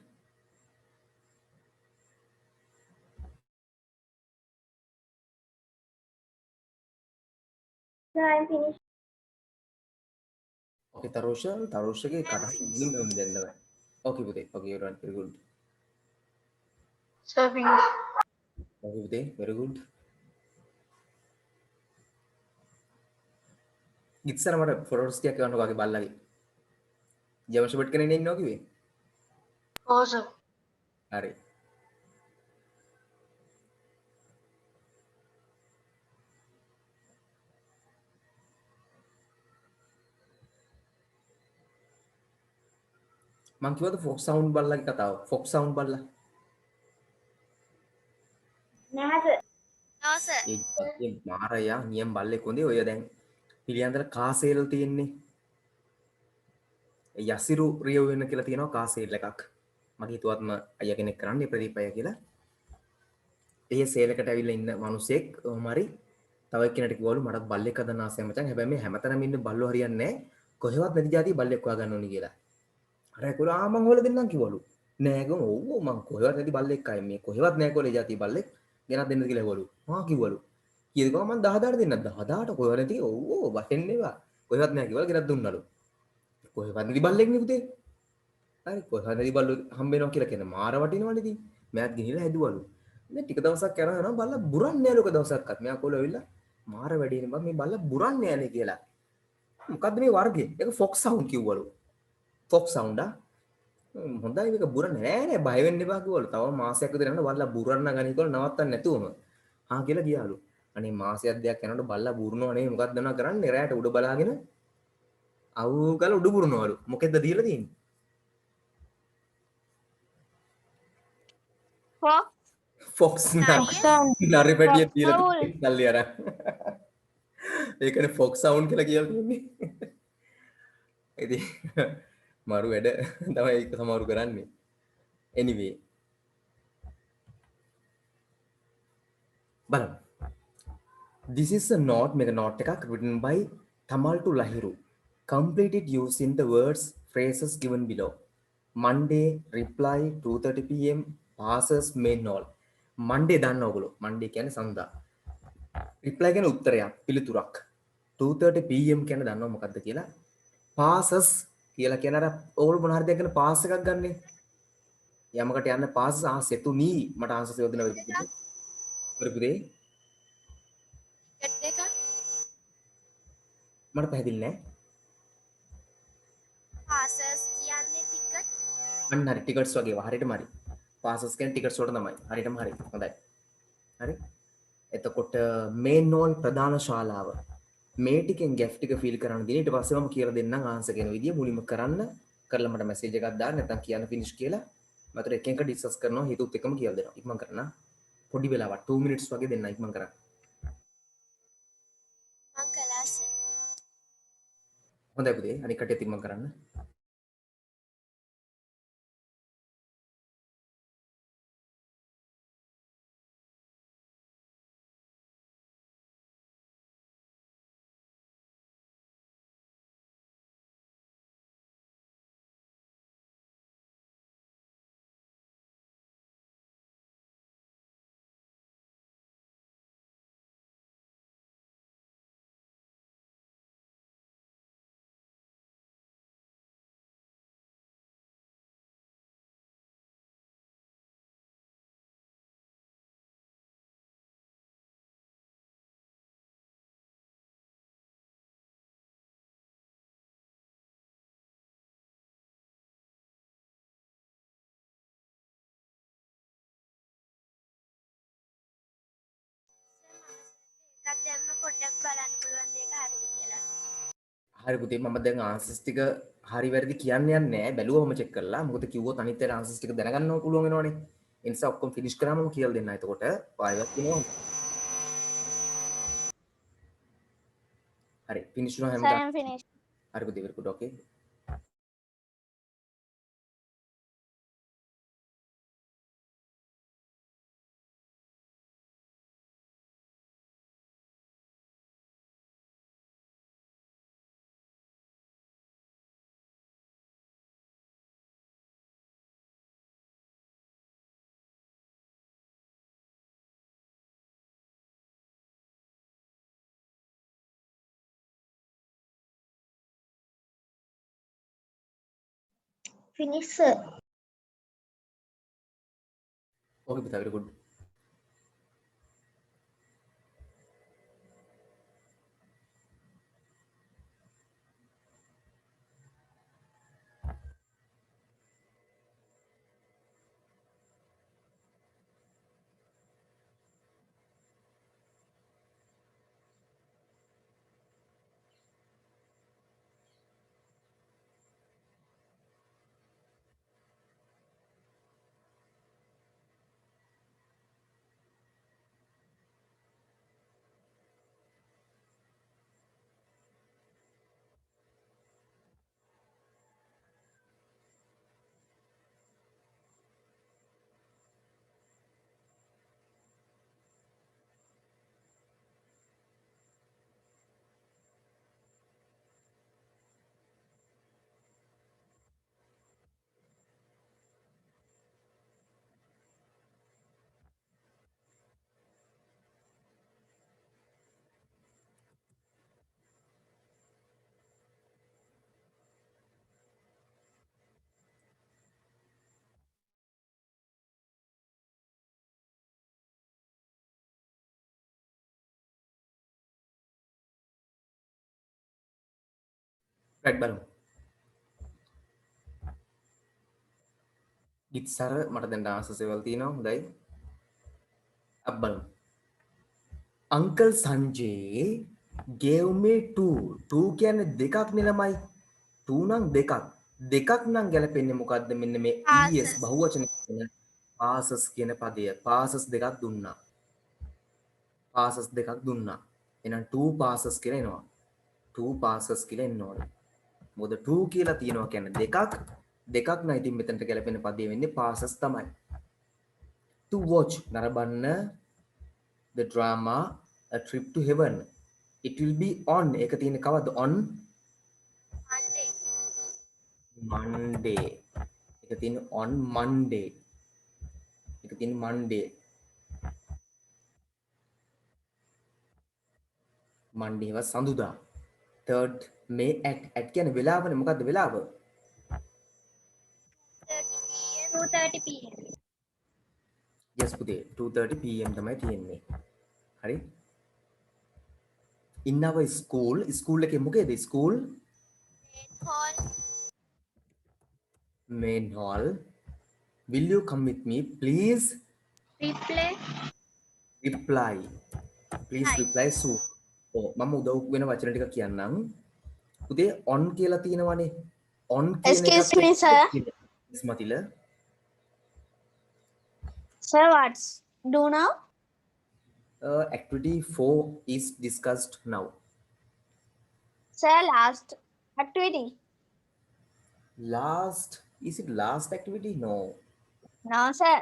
So I am finished.
okay තරුෂගේ කටහඬ මුලින්ම වෙන්න දෙන්න බෑ okay පුතේ okay everyone very good
Sir finish.
okay පුතේ very good ඉස්සර මට ෆොටෝස් ටිකක් ගන්න ඔයාගේ බල්ලාගේ ජවෂබට් කෙනෙක් ඉන්නවා කිව්වේ
Oh sir.
හරි මං කිව්වද ෆොක් සවුන්ඩ් බල්ලාගේ කතාව ෆොක් සවුන්ඩ් බල්ලා
Nah, sir.
No sir.
ඒ මාරයා නියම් බල්ලෙක් හොඳේ ඔය දැන් පිළියන්දල කාසේල් තියෙන්නේ යසිරු රියව් වෙන කියලා තියෙනවා කාසේල් එකක් මගේ හිතුවත්ම අයියා කෙනෙක් කරන්නේ ප්‍රදීප අයියා කියලා. ඒ සේලකට ඇවිල්ලා ඉන්න මිනිහෙක් මරි තව එක්කෙනෙක් කිව්වලු මටත් බල්ලෙක් හදන්න ආසයි මචං. හැබැයි මේ හැමතැනම ඉන්න බල්ලෝ හරියන්නේ නැහැ. කොහෙවත් නැති જાතිය බල්ලෙක් හොයාගන්න ඕනි කියලා. අර ඒගොල්ලෝ මං හොයලා දෙන්නම් කිව්වලු. නෑ ගම ඔව් මං කොහෙවත් නැති බල්ලෙක් අය මේ කොහෙවත් නෑ කොලේ જાතිය බල්ලෙක් ගෙනත් දෙන්න කියලා කිව්වලු. මා කිව්වලු. කීයද ගම මං 10000ට දෙන්නත් 10000ට කොහෙවත් නැති ඔව් වටෙන් නේවා. කොහෙවත් නෑ කිව්වල ගෙනත් දුන්නලු. කොහෙවත් නැති බල්ලෙක් නේ පුතේ. හරි කොහෙවත් නැති බල්ලෝ හම්බ වෙනවා කියලා කියන මාර වටිනවනේ ඉතින්. මෑත් ගිහිල්ලා හැදුවලු. දැන් ටික දවසක් යනවා බල්ලා බුරන්නේ නෑ ලෝක දවසක්වත්. මෙයා කොල්ල ඇවිල්ලා මාර වැඩිනේ බං මේ බල්ලා බුරන්නේ නෑනේ කියලා. මොකද්ද මේ වර්ගේ? ඒක ෆොක්ස් සවුන්ඩ් කිව්වලු. ෆොක්ස් සවුන්ඩ් හොඳයි මේක බුරන්නේ නෑ නෑ බය වෙන්න එපා කිව්වලු. තව මාසයක් විතර යනකොට බල්ලා බුරන්න ගනි කියලා නවත්තන්න නැතුවම. කියලා ගියාලු. අනේ මාසයක් දෙයක් යනකොට බල්ලා බුරනවා නේ මොකක්ද දන්නවා කරන්නේ රැයට උඩ බලාගෙන අවු ගාලා උඩ බුරනවලු. මොකෙද්ද දීලා තියෙන්නේ?
Fox
fox
sound.
නරි පැටිය
Fox
දීලා
owl.
තියෙන්නේ සල්ලි අරන්. ඒකනේ ෆොක්ස් සවුන්ඩ් කියලා කියන්නේ. ඉතින් මරු වැඩ තමයි ඒක සමහරු කරන්නේ. Anyway. බලමු. This is a note මේක note එකක් written by Tamal to Lahiru. Complete it using the words phrases given below. Monday reply 2:30 pm passes main all. Monday දන්න ඔයගොල්ලෝ. Monday කියන්නේ සඳා. reply කියන්නේ උත්තරයක් පිළිතුරක්. 2:30 pm කියන්නේ දන්නව මොකද්ද කියලා? passes කියලා කියන අර ඕගොල්ලෝ මොන හරි දෙයක් ගැන පාස් එකක් ගන්නනේ. යමකට යන්න පාස් සෙතුනි මට ආන්සර් යොදන්න වෙයි. කරපුදේ
ටිකට් එක
මට පැහැදිලි නෑ.
පාසස් කියන්නේ ටිකට්.
අන්න හරි ටිකට්ස් වගේ හරියටම හරි. පාසස් කියන්නේ ටිකට්ස් වලට තමයි. හරියටම හරි. හොඳයි. හරි. එතකොට මේන් ඕල් ප්‍රධාන ශාලාව. මේ ටිකෙන් ගැප් ටික ෆීල් කරන්න දෙන ඊට පස්සේ මම කියලා දෙන්නම් ආන්සර් කියන විදිය මුලින්ම කරන්න. කරලා මට මැසේජ් එකක් දාන්න නැත්නම් කියන්න ෆිනිෂ් කියලා. මතර එක එක ඩිස්කස් කරනවා හිතුවත් එකම කියලා දෙනවා. ඉක්මන් කරන්න. පොඩි වෙලාවක් 2 minutes වගේ දෙන්න ඉක්මන් කරන්න.
මං කළා සර්.
හොඳයි පුතේ අනිත් කටියත් ඉක්මන් කරන්න.
ඒකත් දැම්ම පොඩ්ඩක් බලන්න පුළුවන් දෙයක හරිද කියලා.
හරි පුතේ මම දැන් ආන්සර්ස් ටික හරි වැරදි කියන්න යන්නේ නැහැ. බැලුවම චෙක් කරලා. මොකද කිව්වොත් අනිත් අය ආන්සර්ස් ටික දැනගන්නව පුළුවන් වෙනවනේ. ඒ නිසා ඔක්කොම ෆිනිෂ් කරාම මම කියලා දෙන්නම්. එතකොට ආයෙත් කියනවා. හරි ෆිනිෂ් වුණා
Sir,
හැමදාම.
I'm finished.
හරි පුතේ very good okay.
Finish, sir.
Okay පුතා very good. right බලමු. ගිත්සර මට දැන් ආන්සර්ස් ඒවල් තියෙනවා. හොඳයි. අපි බලමු. Uncle Sanjay gave me two. Two කියන්නේ දෙකක් නෙලමයි. two නම් දෙකක්. දෙකක් නම් ගැලපෙන්නේ මොකද්ද? මෙන්න මේ
Passes.
es බහුවචන කියන passes කියන පදය. passes දෙකක් දුන්නා. passes දෙකක් දුන්නා. එහෙනම් two passes කියලා එනවා. two passes කියලා එන්න ඕනේ. මොකද two කියලා තියෙනවා කියන්නේ දෙකක්. දෙකක් නම් ඉතින් මෙතනට ගැලපෙන පදේ වෙන්නේ passes තමයි. To watch නරඹන්න the drama A Trip to Heaven. It will be on. ඒක තියෙන්නේ කවද්ද? On
Monday.
Monday. ඒක තියෙන්නේ on Monday. ඒක තියෙන්නේ Monday. Monday was සඳුදා. 3rd May at කියන්නේ වෙලාවනේ. මොකද්ද වෙලාව?
2:30 p.m.
Yes පුතේ 2:30 pm තමයි තියෙන්නේ. හරි? In our school එකේ මොකේද? School
Call.
main hall. Will you come with me please?
Replay.
Reply. Please
Hi.
reply soon. ඔව් මම උදව් වෙන වචන ටික කියන්නම්. පුතේ on කියලා තියෙනවනේ. on කියන
Excuse me, sir.
Yes Matila.
Sir, what's do now?
Activity 4 is discussed now.
Sir, last activity.
Last, is it last activity? No.
No, sir.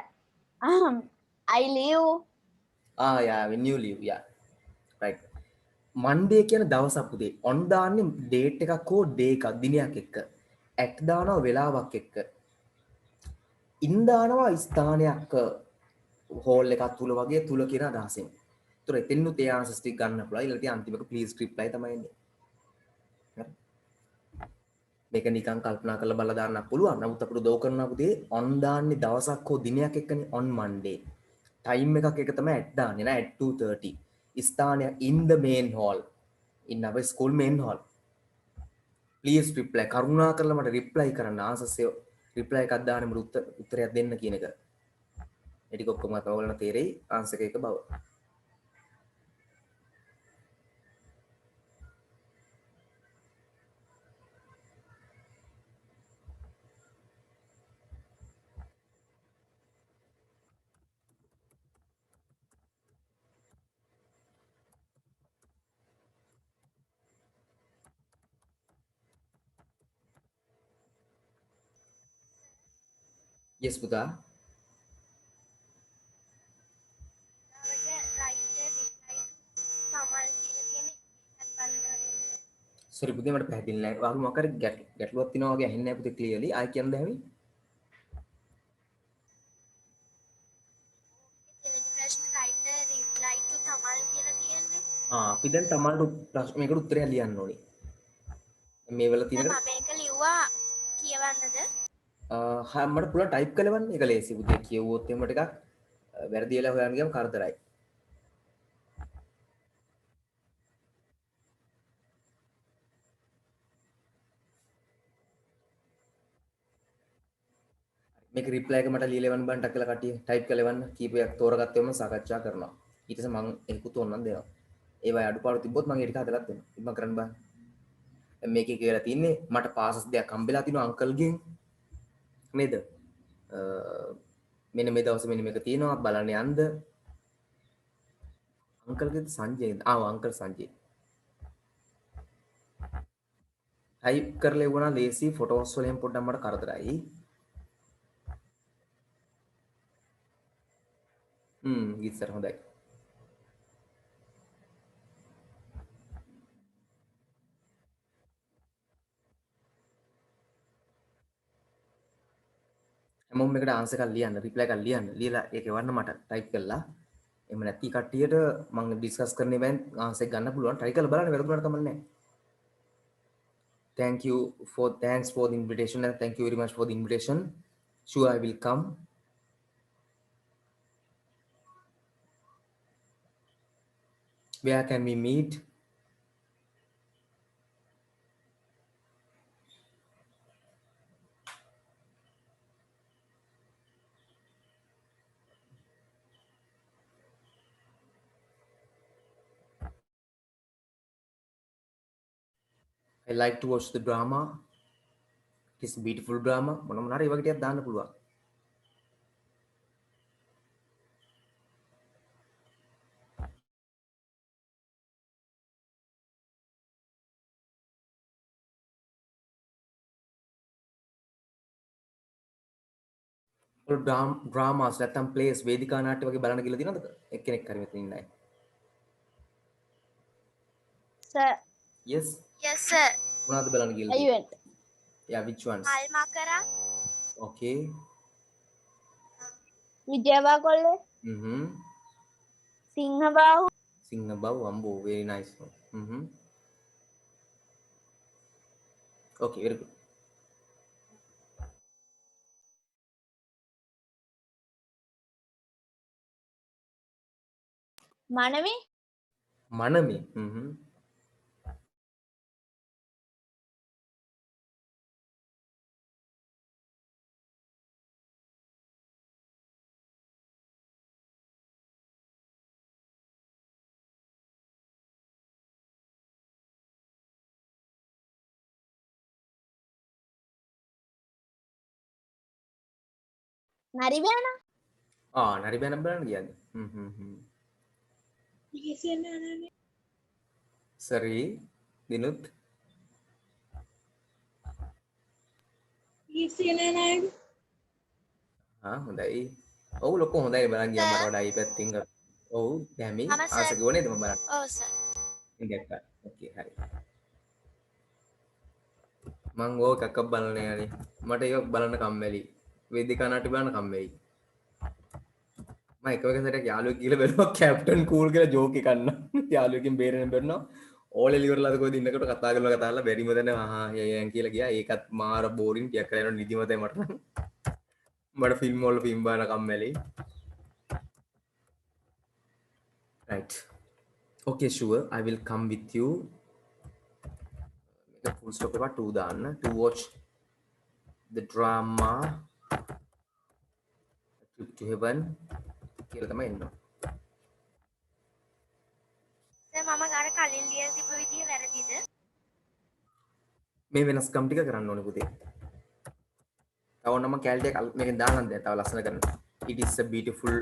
I leave.
Yeah, when you leave, yeah. Right. Monday කියන දවසක් පුතේ. on දාන්නේ date එකක් හෝ day එකක් දිනයක් එක්ක. at දානවා වෙලාවක් එක්ක. in දානවා ස්ථානයක් hall එකක් තුල වගේ තුල කියන අදහසෙන්. ඒතර එතෙන්නුත් ඒ answers ටික ගන්න පුළුවන්. ඊළඟට අන්තිමක please reply තමයි එන්නේ. මේක නිකන් කල්පනා කරලා බලලා දාන්නත් පුළුවන්. නමුත් අපිට උදව් කරනවා පුතේ on දාන්නේ දවසක් හෝ දිනයක් එක්කනේ on Monday. time එකක් එක තමයි at දාන්නේ නෑ at 2:30. ස්ථානය in the main hall. in our school main hall. Please reply. කරුණා කරලා මට reply කරන්න answers reply එකක් දාන්න මට උත්තරයක් දෙන්න කියන එක. ඒ ටික ඔක්කොම ඔයගොල්ලන්ට තේරෙයි answer එක බව. Yes පුතා. sorry පුතේ මට පැහැදිලි නෑ. වාගේ මොකක් හරි ගැටලුවක් තියෙනවා වගේ ඇහෙන්නේ නෑ පුතේ clearly. ආයෙ කියන්න බැහැ.
ප්‍රශ්න right reply to Tamal කියලා තියෙන්නේ.
අපි දැන් තමන්ට මේකට උත්තරයක් ලියන්න ඕනේ. මේ වල තියෙන
මම මේක ලිව්වා කියවන්නද?
මට පුළුවන් ටයිප් කරලවන්න. ඒක ලේසි පුතේ. කියවුවොත් එහෙම ටිකක් වැරදි වෙලා හොයන්න ගියම කරදරයි. මේක රිප්ලයි එක මට ලියලවන්න බෑ ටක් කරලා කට්ටිය ටයිප් කරලවන්න. කීපයක් තෝරගත්තෙම සාකච්ඡා කරනවා. ඊට පස්සේ මම ඒකුත් ඕනනම් දෙනවා. ඒවයි අඩුපාඩු තිබ්බොත් මම ඒ ටික හදලා දෙනවා. ඉතින් කරන්න බෑ. මේකේ කියලා තින්නේ මට පාසස් දෙයක් හම්බෙලා තිනවා අංකල්ගෙන් නේද? මෙන්න මේ දවසේ මෙන්න මේක තියෙනවා බලන්න යන්න. අංකල්ගේ සංජයද? අංකල් සංජය. ටයිප් කරලා එවුණා ලේසි ෆොටෝස් වලින් පොඩ්ඩක් මට කරදරයි. ගිස්සර හොඳයි. හැමෝම එකට ආන්සර් එකක් ලියන්න රිප්ලයි එකක් ලියන්න ලියලා ඒක එවන්න මට ටයිප් කරලා එහෙම නැති කට්ටියට මම ඩිස්කස් කරන්න ඉවෙන් ආන්සර් එක ගන්න පුළුවන් try කරලා බලන්න වැරදුනට කමක් නැහැ. Thanks for the invitation and thank you very much for the invitation. Sure I will come. Where can we meet? I like to watch the drama. It's a beautiful drama. මොන මොනාරි ඒ වගේ ටිකක් දාන්න පුළුවන්. Dramas නැත්තම් place වේදිකා නාට්‍ය වගේ බලන්න කියලා තියෙනවද? එක්කෙනෙක් හරි මෙතන ඉන්න අය.
Sir,
Yes.
Yes, sir.
මොනවද බලන්න කියලා
I
තියෙන්නේ?
went.
Yeah, which ones?
Almakara.
Okay.
Vijayava Kolle, Singhabahu,
Singhabahu, Ambo, very nice. Okay, very good.
Manami,
Manami.
Naribana,
Naribana බලන්න ගියාද? Sorry, Dinuth. හොඳයි. ඔව් ලොකෝ හොඳයි බලන්න ගියා මට වඩා ඊ පැත්තෙන්. ඔව් දැමි
මම sir.
ආස කිව්ව නේද මම බලන්න.
Oh, sir.
ඉඳලා. ඕකේ හරි. මං ඕක එකක් බලන්නේ යන්නේ. මට ඒක බලන්න කම්මැලි. වේදිකා නාට්‍ය බලන්න කම්මැලි. මම එක සැරයක් යාළුවෙක් කියලා බැලුවා කැප්ටන් කූල් කියලා ජෝක් එකක් ගන්න. යාළුවෙක්ගෙන් බේරෙන්න බැන්නා. ඕල් එලිවරලාද කොහෙද ඉන්නකොට කතා කරලා බැරිම දැන යයන් කියලා ගියා. ඒකත් මාර බෝරින් ටිකක් කරලා යනවා නිදිමතයි මට නම්. මට ෆිල්ම් වල ෆිල්ම් බලන කම්මැලි. Right. Okay, sure. I will come with you. Make a full stop about 2 දාන්න to watch the drama Trip to Heaven කියලා තමයි එන්න.
Sir, මම අර කලින් ලියලා තිබ්බ විදිය වැරදිද?
මේ වෙනස්කම් ටික කරන්න ඕනේ පුතේ. තව ඔන්න මම කැලටි එක මේකෙන් දාන්න දැන් තව ලස්සන කරන්න. It is a beautiful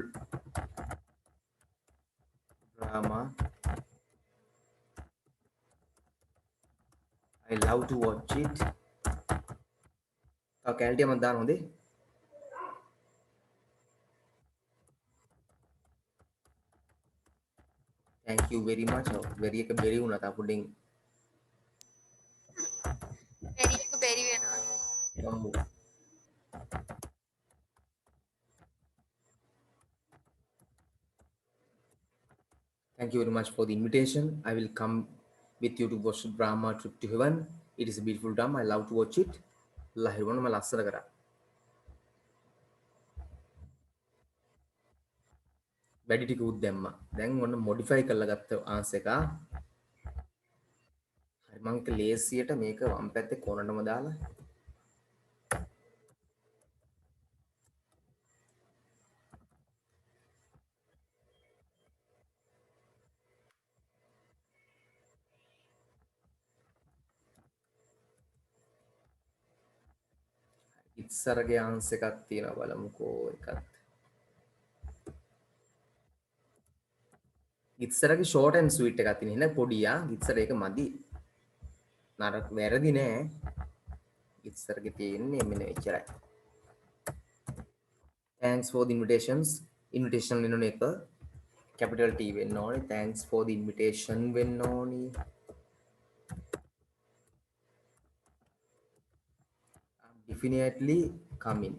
drama. I love to watch it. තව කැලටි මම දාන්න හොඳේ. Thank you very much. Very එක බෙරි වුණා තා පුඩින්.
බැරි වෙනවා.
Thank you very much for the invitation. I will come with you to watch the drama Trip to Heaven. It is a beautiful drama. I love to watch it. ලහිරුවන මම ලස්සන කරා. වැඩි ටික උත් දැම්මා. දැන් ඔන්න modify කරලා ගත්ත ආන්සර් එක. හරි මම ලේසියට මේක වම් පැත්තේ කොනටම දාලා ඉස්සරගේ ආන්සර් එකක් තියෙනවා බලමුකෝ එකක්. ඉස්සරගේ short and sweet එකක් තියෙන. එහෙනම් පොඩියා ඉස්සර ඒක මදි. නරක වැරදි නෑ. ඉස්සරගේ තියෙන්නේ මෙන්න එච්චරයි. Thanks for the invitations. Invitation වෙන්න එක capital T වෙන්න ඕනේ. Thanks for the invitation වෙන්න ඕනේ. Definitely coming.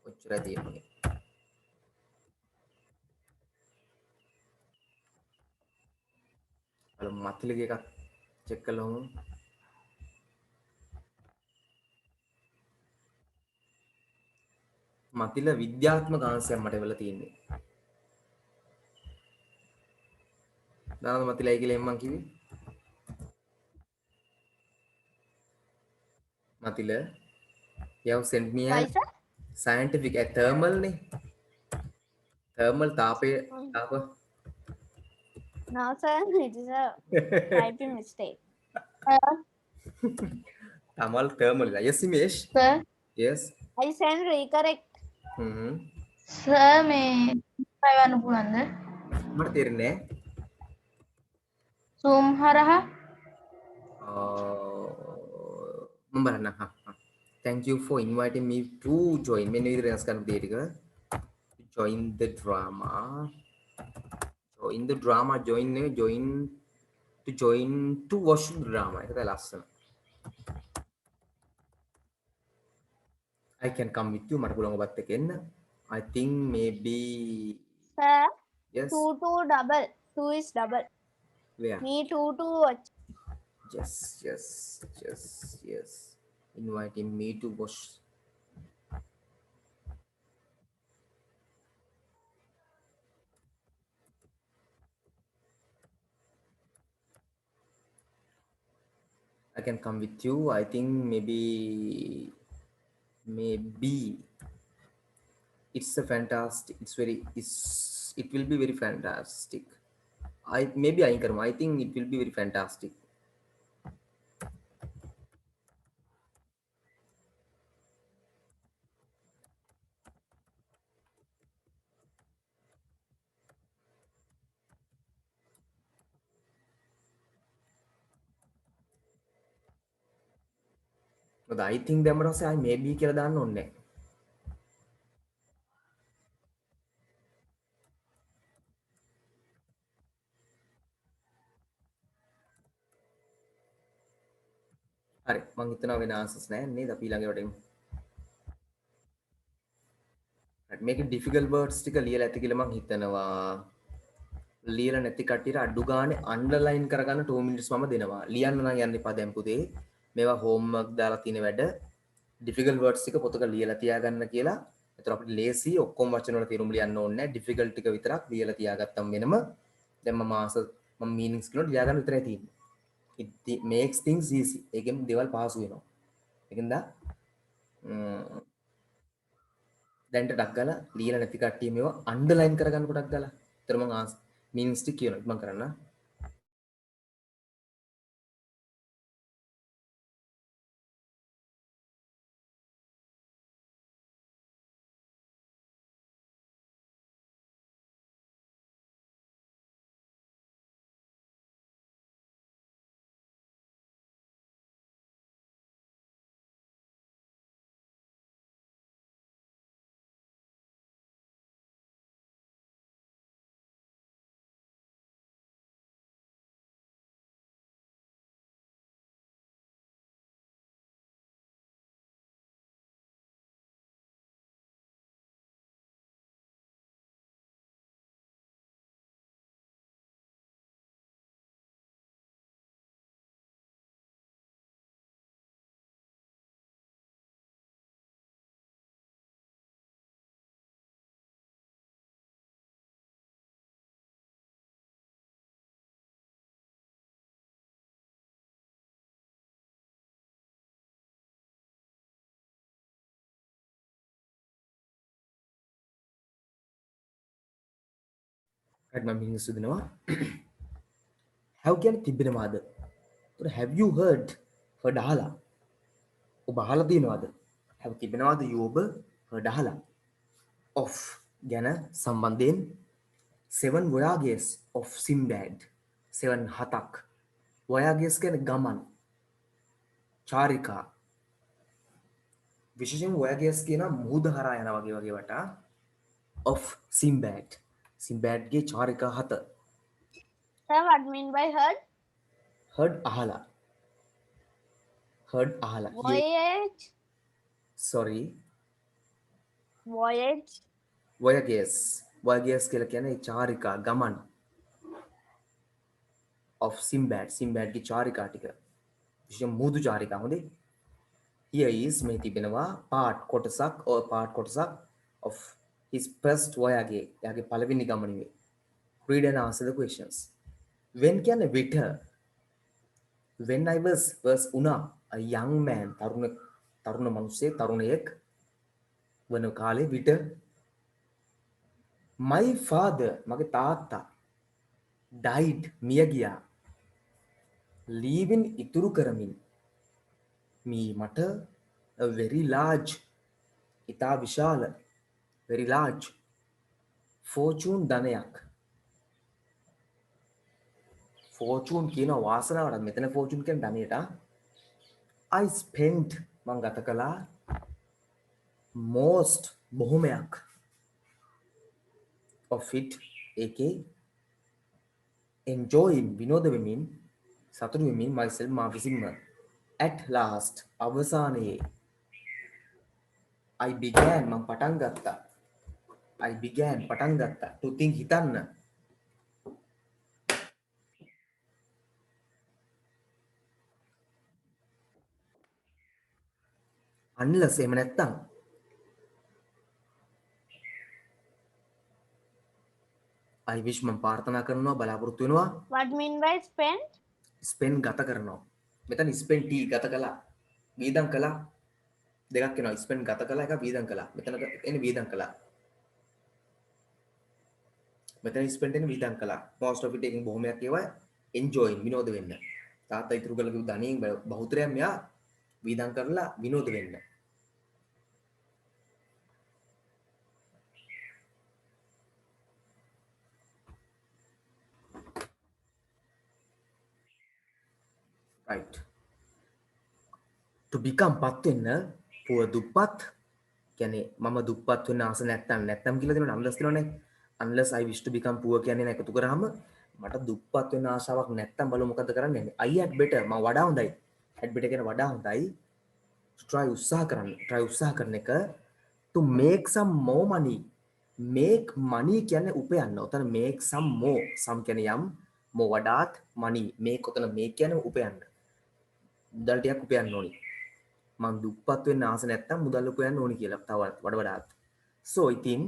ඔච්චරයි තියෙන්නේ. බලමු මත්ලිගේ එකක් චෙක් කළොමු. මතිල විද්‍යාත්මක ආංශයක් මට වෙලා තියෙන්නේ. දානද මතිලයි කියලා එම්මන් කිව්වේ. Matila, you have sent me a scientific a thermal ne? Thermal tape.
No, sir, it is a typing mistake.
Tamal thermal. Yes, Imesh.
Sir
Yes.
I send recorrect.
Hmm.
Sir මේ ගන්න පුළුවන්ද
මට තේරෙන්නේ
සූම් හරහා
මම බලන්න. Thank you for inviting me to join. මෙන්න විදිහට වෙනස් කරන්න දේ ටික. Join the drama. Join the drama. Join to watch the drama. ඒක තමයි ලස්සන. I can come with you. මට පුළුවන් ඔබත් එක්ක එන්න. I think maybe
Sir,
yes.
2 2 double. 2 is double.
Where?
Me 2 2 watch.
Yes. Inviting me to watch. I can come with you. I think maybe it's a fantastic. It will be very fantastic. I think it will be very fantastic. But I think දැම්මට පස්සේ I maybe කියලා දාන්න ඕනේ නැහැ. හරි මම හිතනවා වෙන ආන්සර්ස් නැහැ නේද අපි ඊළඟ ඒවාට එමු. right මේක difficult words ටික ලියලා ඇති කියලා මම හිතනවා. ලියලා නැති කට්ටියට අඩු ගානේ underline කරගන්න 2 minutes මම දෙනවා. ලියන්න නම් යන්න එපා දැන් පුතේ. මේවා homework දාලා තියෙන වැඩ difficult words ටික පොතක ලියලා තියාගන්න කියලා. ඒතර අපිට ලේසි ඔක්කොම වචන වල තේරුම් ලියන්න ඕනේ නැහැ. difficult ටික විතරක් ලියලා තියාගත්තම වෙනම දැන් මම meanings කියනකොට ලියා ගන්න විතරයි තියෙන්නේ. It makes things easy. ඒකෙන් දේවල් පහසු වෙනවා. ඒකෙන්ද දැන්ට ඩක් ගාලා ලියලා නැති කට්ටිය මේවා අන්ඩර්ලයින් කරගන්න පොඩක් ගාලා. ඒතර මම meanings ටික කියනවා. මම කරන්න. right මම meanings දෙනවා. have කියන්නේ තිබෙනවාද? ඒතර have you heard අහලා? ඔබ අහලා තියෙනවද? have තිබෙනවාද you ඔබ heard අහලා? of ගැන සම්බන්ධයෙන් 7 voyages of Sinbad 7 හතක් voyages කියන්නේ ගමන් චාරිකා විශේෂයෙන් voyages කියන මුහුද හරහා යන වගේ වටා of Sinbad ගේ චාරිකා හත.
Sir, what mean by heard?
heard අහලා.
Voyage.
sorry
Voyage.
voyages කියලා කියන්නේ චාරිකා ගමන් of Sinbad ගේ චාරිකා ටික විශේෂයෙන් මුහුදු චාරිකා. හොඳේ here is මේ තිබෙනවා part කොටසක් of his first voyage යාගේ පළවෙනි ගමනේ. read and answer the questions. when කියන්නේ විට when I was උනා a young man තරුණ තරුණයෙක් වන කාලේ විට my father මගේ තාත්තා died මිය ගියා leaving ඉතුරු කරමින් me mata a very large ita vishala very large fortune ධනයක් fortune කියන වාසනාවට මෙතන fortune කියන ධනයට I spent මං ගත කළා most බොහොමයක් of it ඒකේ enjoying විනෝද වෙමින් සතුටු වෙමින් myself මා විසින්ම at last අවසානයේ I began මං පටන් ගත්තා I began පටන් ගත්තා to think හිතන්න unless එහෙම නැත්තම් I wish මං ප්‍රාර්ථනා කරනවා බලාපොරොත්තු වෙනවා
What mean by spend?
spend ගත කරනවා මෙතන spend t ගත කළා වීදම් කළා දෙකක් වෙනවා spend ගත කළා එක වීදම් කළා මෙතන එන්නේ වීදම් කළා මෙතන spend එන්නේ වීදම් කළා most of it එකෙන් බොහොමයක් ඒවා enjoy විනෝද වෙන්න තාත්තා ඉතුරු කළ කිව්ව ධනියෙන් බහුතරයක් මෙයා වීදම් කරලා විනෝද වෙන්න right to become පත් වෙන්න poor දුප්පත් කියන්නේ මම දුප්පත් වෙන්න ආස නැත්තම් කියලා දෙනවා unless දෙනවනේ unless I wish to become poor කියන්නේ නේ එකතු කරාම මට දුප්පත් වෙන්න ආශාවක් නැත්තම් බලමු මොකද කරන්නේ I had better මම වඩා හොඳයි had better කියන වඩා හොඳයි try උත්සාහ කරන එක to make some more money make money කියන්නේ උපයන්න උතන make some more some කියන්නේ යම් more වඩාත් money make උතන make කියන්නේ උපයන්න මුදල් ටිකක් උපයන්න ඕනි මං දුප්පත් වෙන්න ආස නැත්තම් මුදල් උපයන්න ඕනි කියලා තව වඩාත් so ඉතින්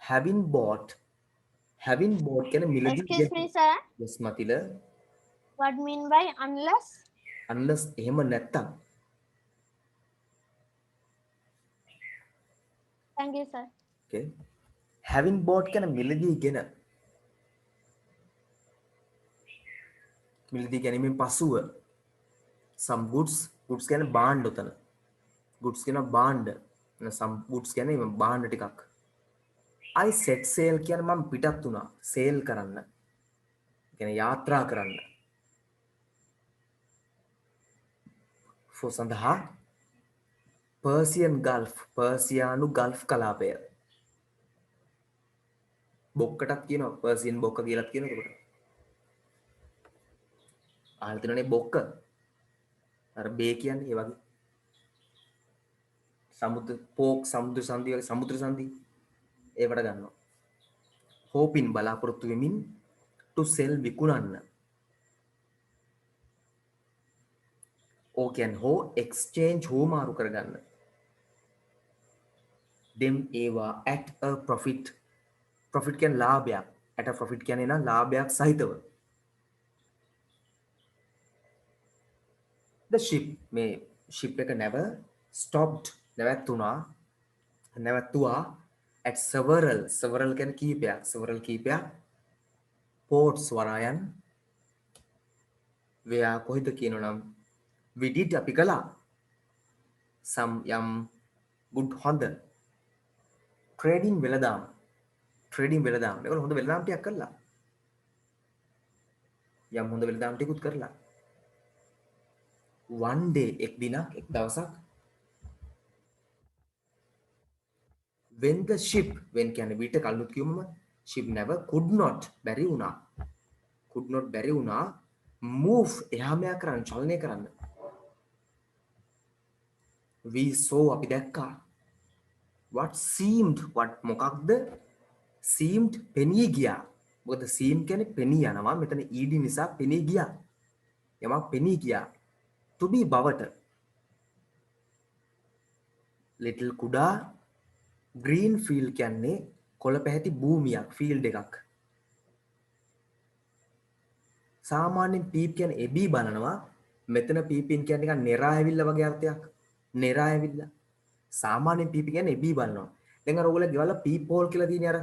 having bought කියන මිලදී
Excuse me, sir.
yes මතිල
What mean by unless?
unless එහෙම නැත්තම්
Thank you, sir.
okay having bought කියන මිලදීගෙන මිලදී ගැනීමෙන් පසුව some goods කියන්නේ භාණ්ඩ උතන goods කියන භාණ්ඩ some goods කියන්නේ භාණ්ඩ ටිකක් I set sail කියන්නේ මම පිටත් වුණා sail කරන්න කියන්නේ යාත්‍රා කරන්න for සඳහා පර්සියානු ගල්ෆ් කලාපය බොක්කටත් කියනවා පර්සියන් බොක්ක කියලාත් කියනවා එතකොට අහලා තියෙනනේ බොක්ක අර බේ කියන්නේ ඒ වගේ සමුද්‍ර සංධි ඒකට ගන්නවා hoping බලාපොරොත්තු වෙමින් to sell විකුණන්න or can ho exchange හෝ මාරු කරගන්න them ඒවා at a profit කියන්නේ ලාභයක් at a profit කියන්නේ නම් ලාභයක් සහිතව the ship මේ ship එක never stopped නැවතුවා at several කියන්නේ කීපයක් ports වරායන් where කොහෙද කියනනම් we did අපි කළා some යම් good හොඳ trading වෙලදාම් ඒගොල්ලෝ හොඳ වෙලදාම් ටිකක් කළා යම් හොඳ වෙලදාම් ටිකුත් කරලා one day එක් දවසක් when the ship කියන්නේ විට කලුත් කියමුම ship never could not බැරි වුණා move එහා මෙහා කරන්න චලනය කරන්න we saw අපි දැක්කා what මොකක්ද seemed පෙනී ගියා මොකද seem කියන්නේ පෙනී යනවා මෙතන ed නිසා පෙනී ගියා යමක් පෙනී ගියා to be බවට little කුඩා green field කියන්නේ කොළ පැහැති භූමියක් field එකක් සාමාන්‍යයෙන් පීප් කියන්නේ එබී බලනවා මෙතන පීපින් කියන්නේ නිකන් නෙරා ඇවිල්ලා වගේ අර්ථයක් නෙරා ඇවිල්ලා සාමාන්‍යයෙන් පීප් කියන්නේ එබී බලනවා දැන් අර ඔයගොල්ලෝ ගෙවලා පීප් හෝල් කියලා තියෙන්නේ අර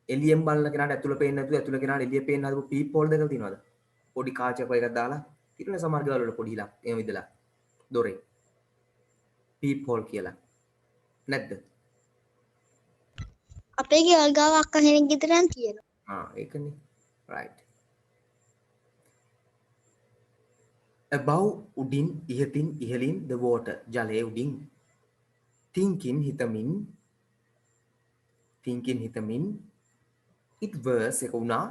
එළියෙන් බලන කෙනාට ඇතුළ පේන්නේ නැතුව ඇතුළ කෙනාට එළිය පේන්න හදපු පීප් හෝල් දෙකක් තියෙනවද පොඩි කාචයක් වගේ එකක් දාලා තියෙන සමහර ගෙවල් වල පොඩි හිලක් එහෙම විදලා දොරේ peephole කියලා නැද්ද?
අපේ ගෙවල් ගාව අක්කා කෙනෙක් ගෙදර නම් තියෙනවා.
ඒකනේ. right. above උඩින් ඉහතින් ඉහලින් the water ජලයේ උඩින් thinking හිතමින් it was එක වුණා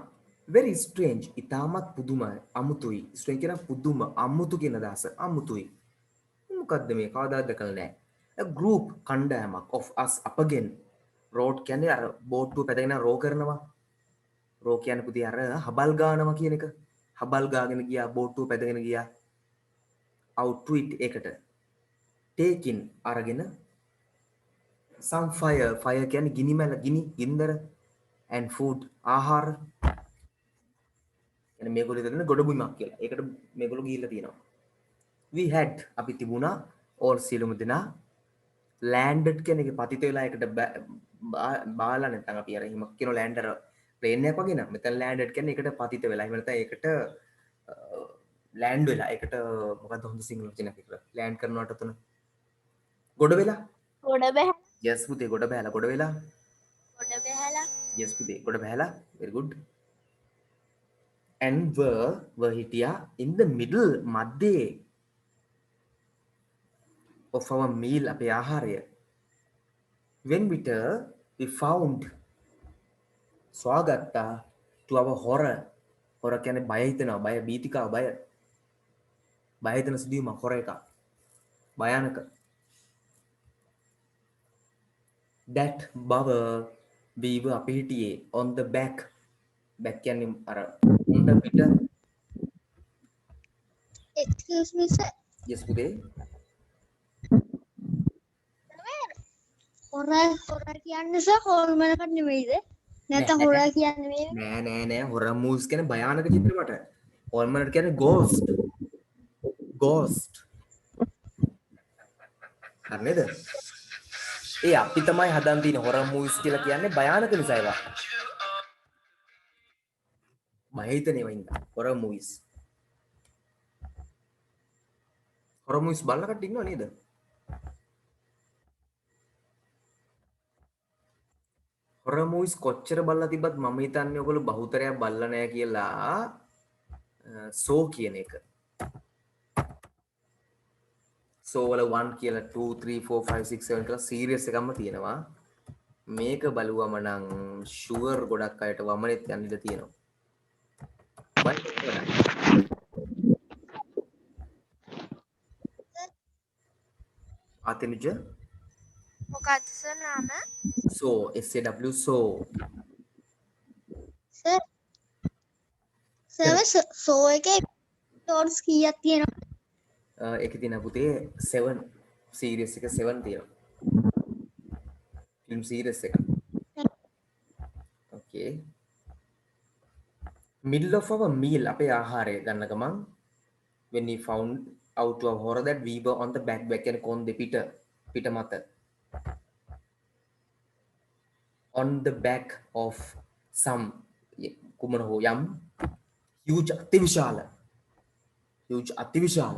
very strange ඉතාමත් පුදුමයි අමුතුයි strange කියන පුදුම අමුතු කියන අදහස අමුතුයි මොකද්ද මේ කවදාද දැකලා නැහැ a group කණ්ඩායමක් of us අපගෙන් road කියන්නේ අර බෝට්ටුව පැදගෙන රෝ කරනවා රෝ කියන්නේ පුතේ අර හබල් ගානවා කියන එක හබල් ගාගෙන ගියා බෝට්ටුව පැදගෙන ගියා out to it ඒකට taking අරගෙන some fire කියන්නේ ගිනි මැල ගිනි ගින්දර and food ආහාර කියන්නේ මේගොල්ලෝ දෙන ගොඩබිමක් කියලා. ඒකට මේගොල්ලෝ ගිහිල්ලා තියෙනවා. we had අපි තිබුණා all සියලුම දෙනා landed කියන එකේ පතිත වෙලා ඒකට බාලා නැත්නම් අපි අර හිමක් කියන ලෑන්ඩර් ප්ලේන් එකක් වගේ නේද? මෙතන landed කියන්නේ ඒකට පතිත වෙලා. එහෙම නැත්නම් ඒකට ලෑන්ඩ් වෙලා. ඒකට මොකක්ද හොඳ සිංහල වචනයක් කියලා. ලෑන්ඩ් කරනවට තුන ගොඩ වෙලා.
ගොඩ බැහැ.
yes පුතේ ගොඩ බහැලා ගොඩ වෙලා.
ගොඩ බැහැලා.
yes පුතේ ගොඩ බහැලා. very good. and were හිටියා in the middle මැදේ of our meal අපේ ආහාරය when we found සොයාගත්තා to our horror කියන්නේ බය හිතෙනවා බය බීතිකාව බය හිතෙන සිදුවීමක් horror එක භයානක that බව we were අපි හිටියේ on the back කියන්නේ අර උණ්ඩ පිට
Excuse me sir.
yes පුතේ
හොරර් කියන්නේ සර් හොල්මනකට නෙමෙයිද? නැත්නම් හොරර් කියන්නේ මේ
නෑ horror movies කියන්නේ භයානක චිත්‍රපට හොල්මනට කියන්නේ ghost හරි නේද? ඒ අපි තමයි හදන් තියෙන horror movies කියලා කියන්නේ භයානක නිසා ඒවා. බය හිතෙන ඒවා ඉන්න horror movies. horror movies බලන කට්ටිය ඉන්නව නේද? horror movies කොච්චර බලලා තිබ්බත් මම හිතන්නේ ඔයගොල්ලෝ බහුතරයක් බලලා නැහැ කියලා. සෝ කියන එක. සෝ වල 1 කියලා 2 3 4 5 6 7 කියලා සීරියස් එකක්ම තියෙනවා. මේක බලුවම නම් ෂුවර් ගොඩක් අයට වමනෙත් යන්න ඉඩ තියෙනවා. අතෙනුජ
මොකක්ද සර් නාම?
so SAW so
සර් සෝ එකේ එපිසෝඩ්ස් කීයක් තියෙනවද?
ඒක තියෙන පුතේ 7 සීරීස් එක 7 තියෙනවා. ෆිල්ම් සීරීස් එක. okay middle of our meal අපේ ආහාරය ගන්න ගමන් when we found out to our horror that we were on the back කියන්නේ කොන්දේ පිට මත on the back of some කුමන හෝ යම් huge අතිවිශාල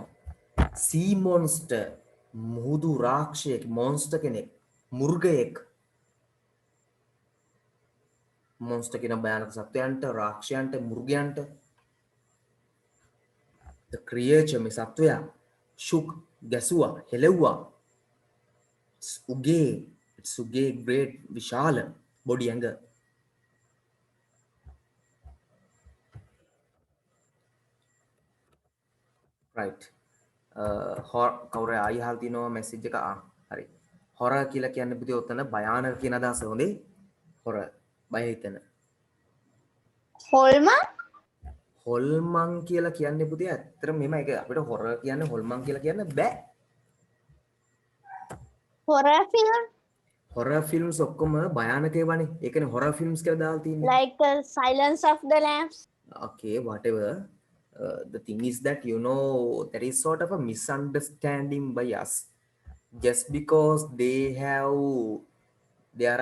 sea monster මුහුදු රාක්ෂයෙක් monster කෙනෙක් මුර්ගයෙක් monster කියන භයානක සත්වයන්ට රාක්ෂයන්ට මුර්ගයන්ට the creature මේ සත්වයා shook ගැසුවා හෙලවුවා උගේ great විශාල බොඩි ඇඟ right කවුරු ආයි අහලා තිනවා මැසේජ් එක හරි horror කියලා කියන්නේ පුතේ ඔතන භයානක කියන අදහස හොඳේ horror බය හිතෙන හොල්මන් කියලා කියන්නේ පුතේ ඇත්තටම මෙහෙම ඒක අපිට horror කියන්නේ හොල්මන් කියලා කියන්න බෑ horror films ඔක්කොම භයානක ඒවානේ ඒකනේ horror films කියලා දාලා තියෙන්නේ
like Silence of the Lambs.
okay whatever the thing is that there is sort of a misunderstanding by us just because there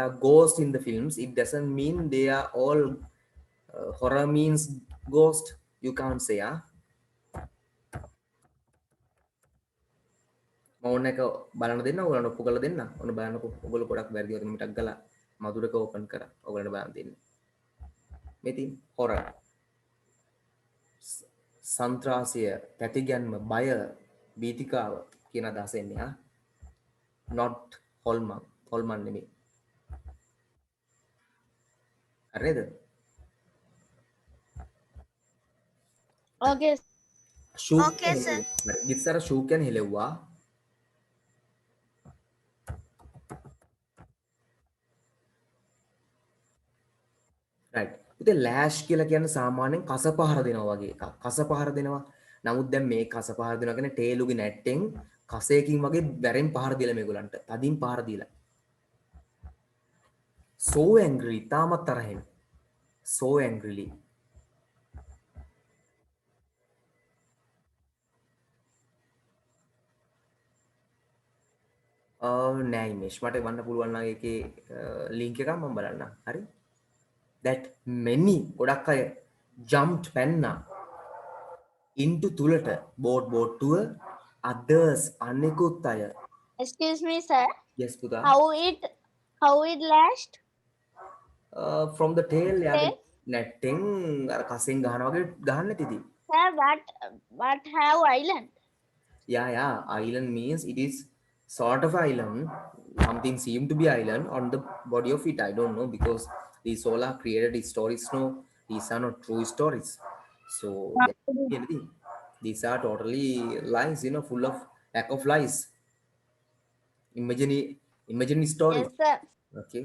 are ghosts in the films it doesn't mean they are all horror means ghost you can't say ඕන එක බලන්න දෙන්න ඔයගොල්ලන්ට ඔප්පු කරලා දෙන්න. ඔන්න බලන්නකෝ. ඔයගොල්ලෝ ගොඩක් වැරදි වදින මිටක් ගලා මధుරක ඕපන් කරා. ඔයගොල්ලන්ට බලන්න දෙන්න. මේ තියෙන හොරර්. සන්ත්‍රාසය, තැතිගැන්ම, බය, බීතිකාව කියන අදහස එන්නේ ආ. not හොල්මන් නෙමෙයි. හරිද?
Okay.
Shoe
Okay, sir.
ඉස්සර ෂූ කියන්නේ හෙලෙව්වා. right. ඉතින් ලෑෂ් කියලා කියන්නේ සාමාන්‍යයෙන් කස පහර දෙනවා වගේ එකක්. කස පහර දෙනවා. නමුත් දැන් මේ කස පහර දෙනවා කියන්නේ ටේලුගේ නැට්ටෙන් කසයකින් වගේ බැරෙන් පහර දීලා මේගොල්ලන්ට. තදින් පහර දීලා. so angry තාමත් තරහෙන්. so angrily. නෑ ඉමේෂ් මට වන්න පුළුවන් නම් ඒකේ link එකක් මම බලන්නම්. හරි? that many ගොඩක් අය jumped පැන්නා into තුලට බෝට්ටුව others අනෙකුත් අය.
Excuse me, sir.
yes පුතා.
How it lashed?
from the tail
Tail?
යාගේ නැට්ටෙන් අර කසෙන් ගහනවා වගේ ගහන්න තිති.
Sir, what have island?
yeah island means it is sort of island, something seem to be island on the body of it. I don't know because these all are created stories. No, these are not true stories. So these are totally lies, full of lack of lies. Imagine story.
Yes, sir.
Okay.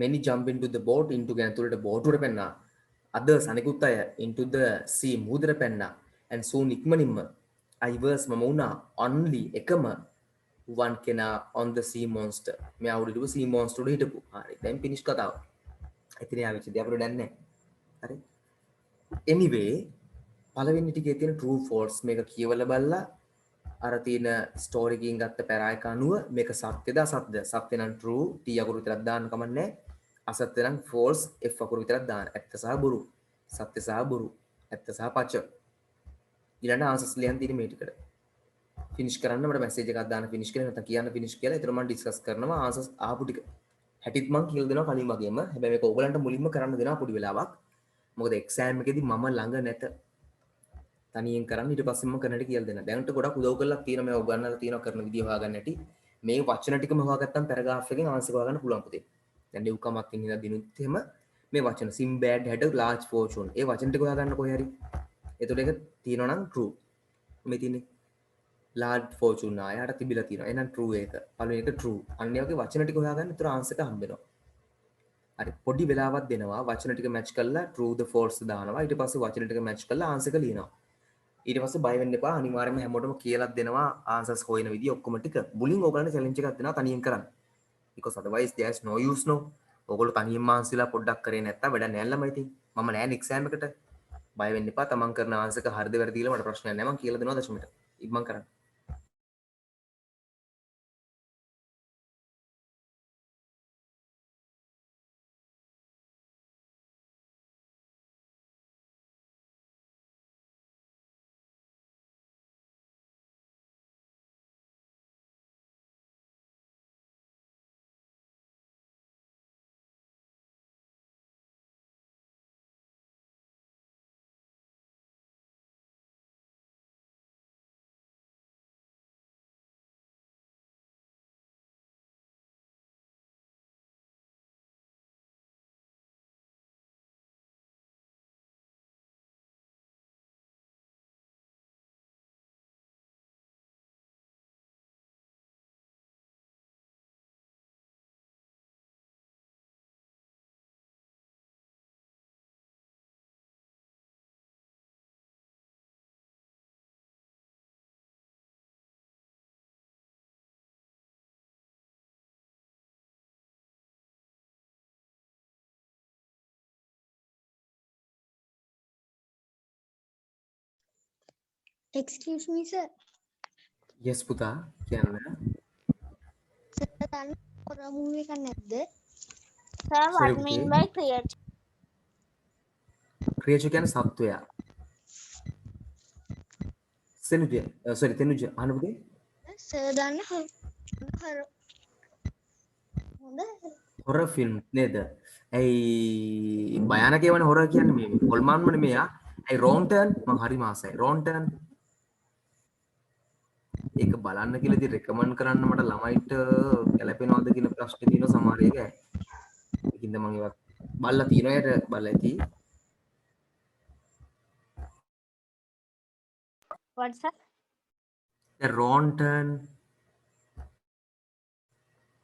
Many jump into the boat into ගැනතුලට බෝටුවට පැන්නා. others අනෙකුත් අය into the sea මුහුදට පැන්නා. and soon ඉක්මනින්ම I was මම වුණා only එකම one කෙනා on the sea monster. මෙයා උඩට sea monster උඩ හිටපු. හරි. දැන් finish කතාව. එතන ආවිච්ච දේ අපිට දැන් නැහැ. හරි. anyway පළවෙනි ටිකේ තියෙන true false මේක කියවලා බලලා අර තියෙන ස්ටෝරි එකකින් ගත්ත පැරායක අනුව මේක සත්‍යද අසත්‍යද? සත්‍ය නම් true t අකුරු විතරක් දාන්න කමන්නේ. අසත්‍ය නම් false f අකුරු විතරක් දාන්න. ඇත්ත සහ බොරු. සත්‍ය සහ බොරු. ඇත්ත සහ පච. ඊළඟ ආන්සර්ස් ලියන්න තියෙන මේ ටිකට. ෆිනිෂ් කරන්න මට මැසේජ් එකක් දාන්න ෆිනිෂ් කියලා නැත්නම් කියන්න ෆිනිෂ් කියලා. ඒතර මම ඩිස්කස් කරනවා ආන්සර්ස් ආපු ටික. හැටිත් මම කියලා දෙනවා කලින් වගේම. හැබැයි මේක ඕගලන්ට මුලින්ම කරන්න දෙනවා පොඩි වෙලාවක්. මොකද එක්සෑම් එකේදී මම ළඟ නැත. තනියෙන් කරන්න ඊට පස්සේ මම කරන්නට කියලා දෙන්න. දැනට ගොඩක් උදව් කරලා තියෙනවා මේ උගන්වලා තියෙනවා කරන විදිය හොයාගන්න ඇති. මේ වචන ටිකම හොයාගත්තම පැරග්‍රාෆ් එකෙන් ආන්සර් හොයාගන්න පුළුවන් පුතේ. දැන් නිව්කමක් ඉඳලා දිනුත් එහෙම මේ වචන Sinbad had a large fortune. ඒ වචන ටික හොයාගන්න කොහේ හරි. එතකොට ඒක තියෙනවා නම් true. මේ තියෙන්නේ large fortune ආයකට තිබිලා තියෙනවා. එහෙනම් true ඒක. පළවෙනි එක true. අන්න ඒ වගේ වචන ටික හොයාගන්න ඒතර ආන්සර් එක හම්බ වෙනවා. හරි පොඩි වෙලාවක් දෙනවා වචන ටික මැච් කරලා true the false දානවා. ඊට පස්සේ වචන ටික මැච් කරලා ආන්සර් එක ලියනවා. ඊට පස්සේ බය වෙන්න එපා අනිවාර්යයෙන්ම හැමෝටම කියලා දෙනවා ආන්සර්ස් හොයන විදිය ඔක්කොම ටික. මුලින් ඕගලන්ට චැලෙන්ජ් එකක් දෙනවා තනියෙන් කරන්න. because otherwise there's no use no. ඕගොල්ලෝ තනියෙන් ආන්සර්ලා පොඩ්ඩක් කරේ නැත්තම් වැඩක් නෑ ළමයි ඉතින්. මම නෑ එක්සෑම් එකට. බය වෙන්න එපා තමන් කරන ආන්සර් එක හරිද වැරදිද කියලා මට ප්‍රශ්නයක් නෑ මම කියලා දෙනවා දශමිට. ඉක්මන් කරන්න.
Excuse me, sir.
yes පුතා කියන්න.
Sir, දන්න horror movie එකක් නැද්ද?
Sir,
Sorry,
what mean
okay.
by creature?
ක්‍රියේචර් කියන්නේ සත්වයා. සෙනුජ sorry තෙනුජ අහන්න පුතේ.
සර් දන්න හොර හොඳ
හොරර් ෆිල්ම් නේද? ඇයි භයානක ඒවානේ හොරර් කියන්නේ මේ හොල්මාන්ම නෙමෙයි ආ. ඇයි රෝන් ටර්න් මං හරි මාසයි. රෝන් ටර්න් ඒක බලන්න කියලා ඉතින් රෙකමන්ඩ් කරන්න මට ළමයිට ගැලපෙනවද කියන ප්‍රශ්නේ තියෙනවා සමහර එක. ඒකින්ද මං ඒවත් බලලා තියෙනවා යට බලලා ඇති.
What's that?
දැන් රෝන් ටර්න්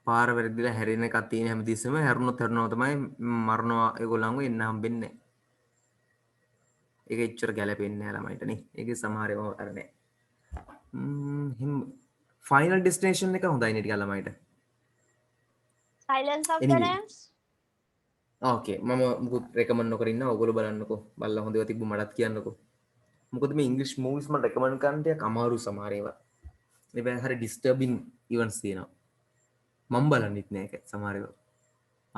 පාර වැරදිලා හැරෙන එකක් තියෙන හැමතිස්සෙම හැරුණොත් හැරුණා තමයි මරනවා ඒගොල්ලන්ව එන්න හම්බෙන්නේ නැහැ. ඒක එච්චර ගැලපෙන්නේ නැහැ ළමයිට නේ. ඒකේ සමහර ඒවා අර නෑ. ෆයිනල් ඩෙස්ටිනේෂන් එක හොඳයි නේ ටිකක් ළමයිට.
Silence of the
Anyway.
Lambs?
ඕකේ මම මුකුත් රෙකමන්ඩ් නොකර ඉන්නවා. ඔයගොල්ලෝ බලන්නකෝ. බලලා හොඳ ඒවා තිබ්බ මටත් කියන්නකෝ. මොකද මේ ඉංග්‍රීසි මූවිස් මම රෙකමන්ඩ් කරන්න ටිකක් අමාරු සමහර ඒවා. මේ හරි ඩිස්ටර්බින් ඉවන්ට්ස් තියෙනවා. මම බලන්නෙත් නෑ ඒක සමහර ඒවා.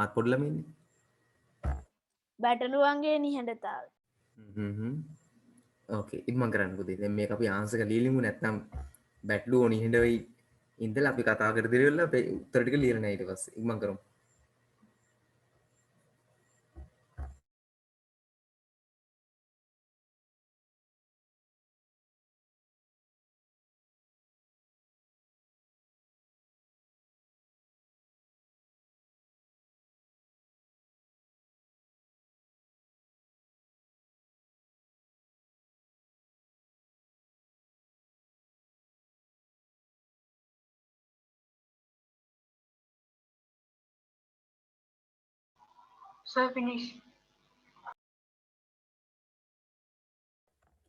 ආත් පොඩි ළමයින්නේ.
බැටළුවන්ගේ නිහඬතාව.
ඕකේ ඉක්මන් කරන්න පුතේ. දැන් මේක අපි ආන්සර් එක ලියලිමු නැත්නම් බැටළුවෝ නිහඬවයි ඉඳලා අපි කතා කර දෙවිල්ලා අපේ උත්තර ටික ලියලා නැහැ ඊට පස්සේ. ඉක්මන් කරමු.
Sir, finish.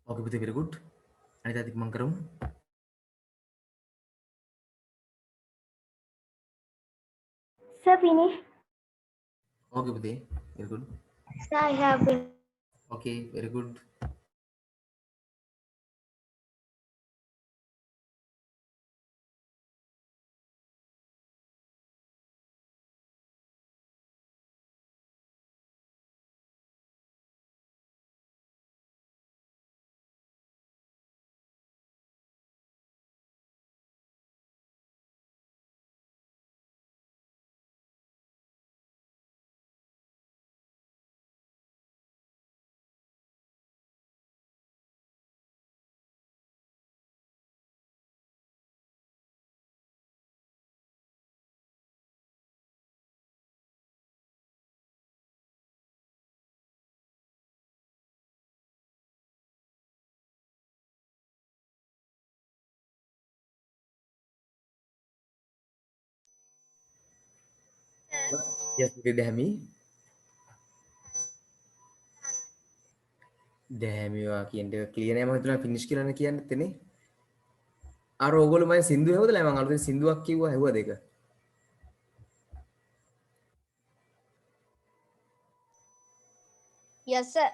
ඕකේ පුතේ very good. අනිත් අත ඉක්මන් කරමු.
Sir, finish.
ඕකේ පුතේ very good.
Sir, I have been.
Okay, very good. Yes, පුතේ දැහැමි. දැහැමිවා කියන එක ක්ලියර් නෑ මම හිතුවා ෆිනිෂ් කියලා නේ කියන්නෙත් නේ. අර ඕගොල්ලෝ මම සින්දු හෙව්වදලා මම අලුතෙන් සින්දුවක් කිව්වා හෙව්වද ඒක?
Yes, sir.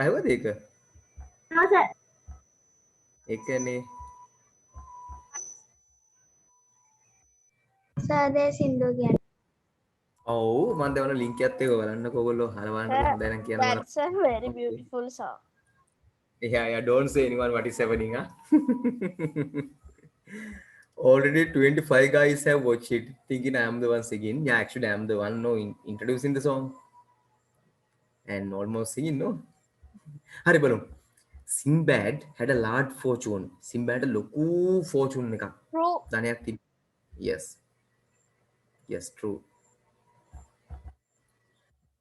හෙව්වද ඒක?
No, sir.
ඒකනේ.
Sir, they සින්දු කියන්නේ.
ඔව් මම දැන් ඔන්න ලින්ක් එකත් ඒක බලන්නකෝ ඕගොල්ලෝ හරවන්නකෝ හොඳයි නම් කියන්න බලන්න.
That's a very beautiful song.
Yeah, don't say anyone what is happening, huh? Already 25 guys have watched it, thinking I am the one singing. Yeah, actually, I am the one no, introducing the song. And almost singing, no? Haribalum. Sinbad had a large fortune. Sinbad had a loku fortune.
True.
Yes. Yes, true.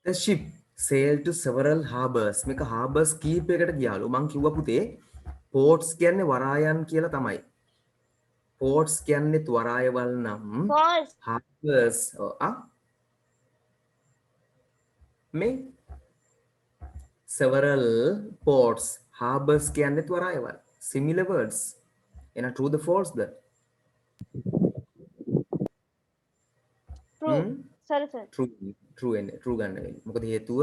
The ship sailed to several harbors. මේක harbors කීපයකට ගියාලු. මං කිව්වා පුතේ ports කියන්නේ වරායන් කියලා තමයි. ports කියන්නේත් වරායවල් නම්
False.
harbors මේ several ports harbors කියන්නේත් වරායවල්. Similar words. එන true the false the?
True. Sorry, sir.
true ගන්න වෙන්නේ. මොකද හේතුව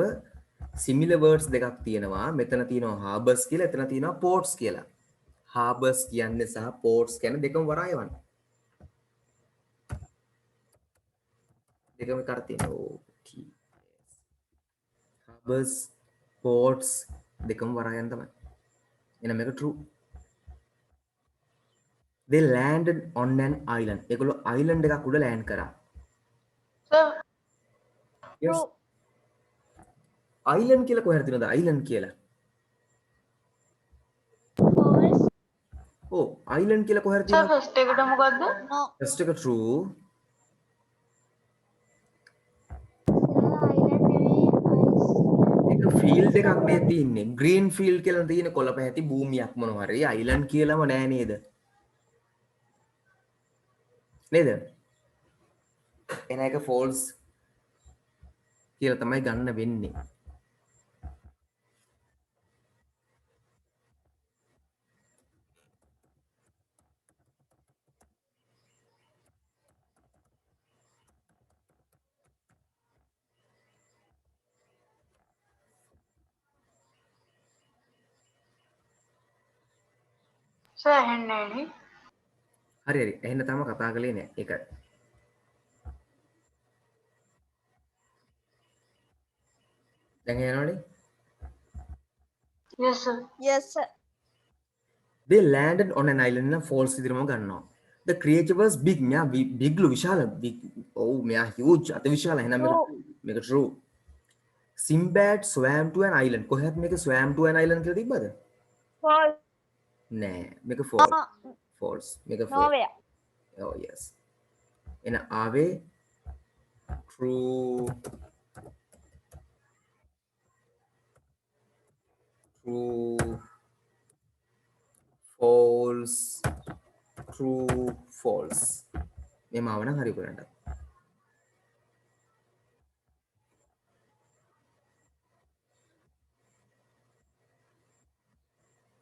similar words දෙකක් තියෙනවා. මෙතන තියෙනවා harbors කියලා, එතන තියෙනවා ports කියලා. harbors කියන්නේ සහ ports කියන්නේ දෙකම වරායවන්. දෙකම එකට තියෙනවා. harbors ports දෙකම වරායන් තමයි. එහෙනම් මේක true. they landed on an island. ඒගොල්ලෝ island එකක් උඩ land කරා.
Sir,
Yes. island කියලා කොහේද තියෙනවද? island කියලා.
false.
ඔව් island කියලා කොහේද
sir
තියෙනවද?
first එකට මොකද්ද?
No.
first එක true. ඒක field එකක් නේ තියෙන්නේ. green field කියලා තියෙන කොළ පැහැති භූමියක් මොනවා හරි. island කියලාම නෑ නේද? නේද? එන එක false කියලා තමයි ගන්න වෙන්නේ.
sir ඇහෙන්නේ නැහැ නේ.
හරි හරි. එහෙනම් තාම කතා කළේ නෑ. ඒකයි. දැන් එනවනේ.
Yes sir.
Yes, sir.
They landed on an island in a false විදිහටම ගන්නවා. The creature was big. මෙයා bigලු විශාල big. ඔව් මෙයා huge අත විශාල. එහෙනම් මේක true. Sinbad swam to an island. කොහෙත් මේක swam to an island කියලා තිබ්බද?
False.
නෑ. මේක false.
No,
False. මේක false.
nowhere.
Oh yes. එන ආවේ true. True. False. True. False. මේ මාව නම් හරි කරන්න.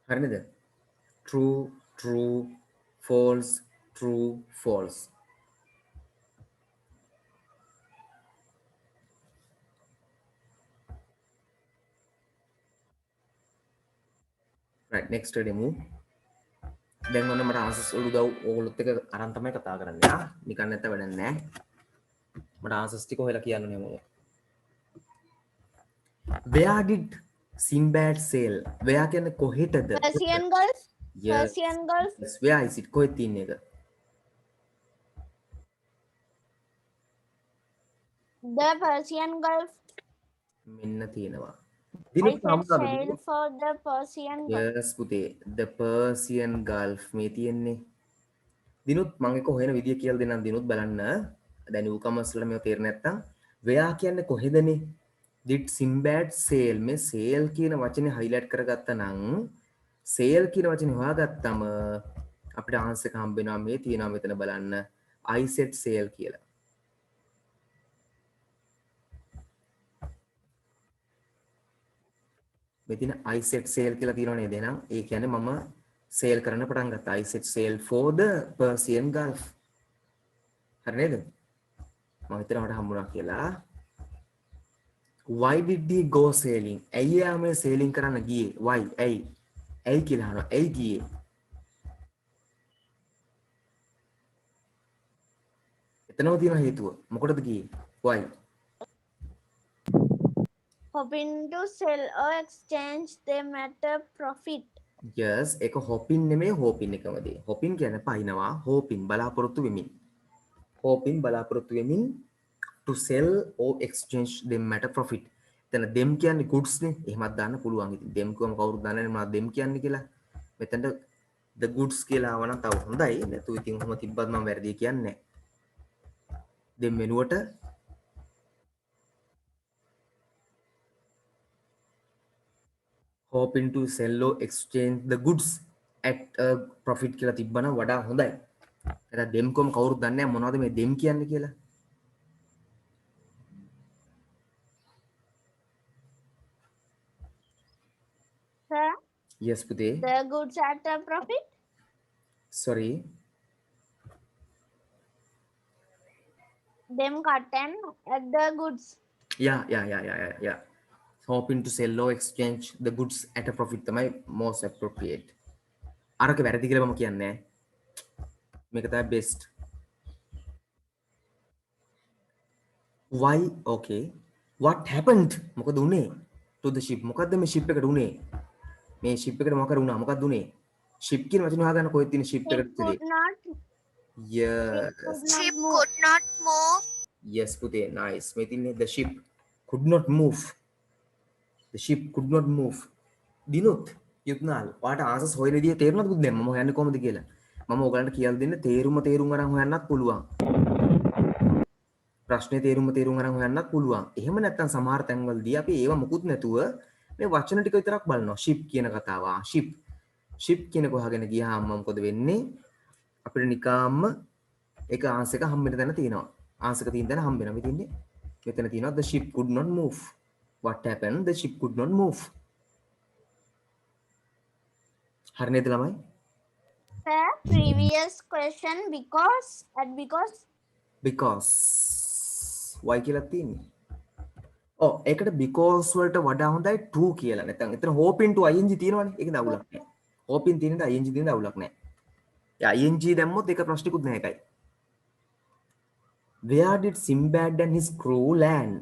හරි නේද? True. True. False. True. False. right next demo. දැන් ඔන්න මට ආන්සර්ස් වල උදව් ඕගොල්ලොත් එක අරන් තමයි කතා කරන්නේ ආ නිකන් නැත්ත වැඩක් නැහැ මට ආන්සර්ස් ටික හොයලා කියන්න ඕනේ මම where did Sinbad sail where කියන්නේ කොහෙටද
Persian Gulf.
yes
Persian Gulf.
yes where is it කොහෙද තියෙන්නේ එක
The Persian Gulf.
මෙන්න තියෙනවා
I
දිනුත්
said
හම්බුනද
sail for the Persian Gulf.
yes පුතේ the Persian Gulf මේ තියෙන්නේ දිනුත් මම එක හොයන විදිය කියලා දෙන්නම් දිනුත් බලන්න දැන් newcomers වල මේව තේරෙන්නේ නැත්තම් where කියන්නේ කොහෙදනේ did Sinbad sail මේ sail කියන වචනේ highlight කරගත්තා නම් sail කියන වචනේ හොයාගත්තම අපිට ආන්සර් එක හම්බ වෙනවා මේ තියෙනවා මෙතන බලන්න I said sail කියලා මෙතන I set sail කියලා තියෙනවා නේද එහෙනම් ඒ කියන්නේ මම sail කරන්න පටන් ගත්තා I set sail for the Persian Gulf හරි නේද මම හිතනවා මට හම්බුණා කියලා why did he go sailing ඇයි යා මේ sailing කරන්න ගියේ why ඇයි කියලා අහනවා ඇයි ගියේ එතනම තියෙන හේතුව මොකටද ගියේ why
Hoping to sell or exchange them at a profit.
yes ඒක hoping නෙමෙයි hoping එකම දේ hoping කියන්නේ පයින්නවා hoping බලාපොරොත්තු වෙමින් hoping බලාපොරොත්තු වෙමින් to sell or exchange them at a profit එතන them කියන්නේ goods නේ එහෙමත් දාන්න පුළුවන් ඉතින් them කියවම කවුරුද දන්නේ නැහැ මොනවද them කියන්නේ කියලා මෙතනට the goods කියලා ආවනම් තව හොඳයි නැතු ඉතින් ඔහොම තිබ්බත් මම වැරදි කියන්නේ නැහැ them වෙනුවට hoping to sell or exchange the goods at a profit කියලා තිබ්බනම් වඩා හොඳයි. එතන them කොම කවුරුත් දන්නේ නැහැ මොනවද මේ them කියන්නේ කියලා.
Sir,
yes පුතේ.
the goods at a profit.
sorry.
Them cut and at the goods.
yeah. hoping to sell or exchange the goods at a profit තමයි most appropriate. අරක වැරදි කියලා මම කියන්නේ නැහැ. මේක තමයි best. why okay what happened මොකද උනේ to the ship මොකද්ද මේ ship එකට උනේ මේ ship එකට මොකද වුණා මොකද්ද උනේ ship කියන වචනේ හොයාගන්න කොහෙද තියෙන ship
It
එකට
could not.
yes
Ship could not move.
yes පුතේ nice මේ තින්නේ the ship could not move the ship could not move දිනුත් යුත්නාල් ඔයාට ආන්සර්ස් හොයන විදිය තේරුණාද පුතේ දැන් මම හොයන්නේ කොහොමද කියලා මම ඔයගලන්ට කියලා දෙන්න තේරුම අරන් හොයන්නත් පුළුවන් ප්‍රශ්නේ තේරුම අරන් හොයන්නත් පුළුවන් එහෙම නැත්නම් සමහර තැන්වලදී අපි ඒව මුකුත් නැතුව මේ වචන ටික විතරක් බලනවා ship කියන කතාව ship කියනක හොයාගෙන ගියාම මොකද වෙන්නේ අපිට නිකාම්ම ඒක ආන්සර් එක හම්බ වෙන තැන තියෙනවා ආන්සර් එක තියෙන තැන හම්බ වෙනවා මෙතින්නේ මෙතන තියෙනවා the ship could not move what happened the ship could not move හරි නේද ළමයි
Sir, previous question because
why කියලා තියෙන්නේ ඔව් ඒකට because වලට වඩා හොඳයි to කියලා නැත්නම් එතන hoping to ing තියෙනවනේ ඒකද අවුලක් නැහැ hoping තියෙනද ing තියෙනද අවුලක් නැහැ ing දැම්මොත් ඒක ප්‍රශ්නිකුත් නැහැ එකයි where did Sinbad and his crew land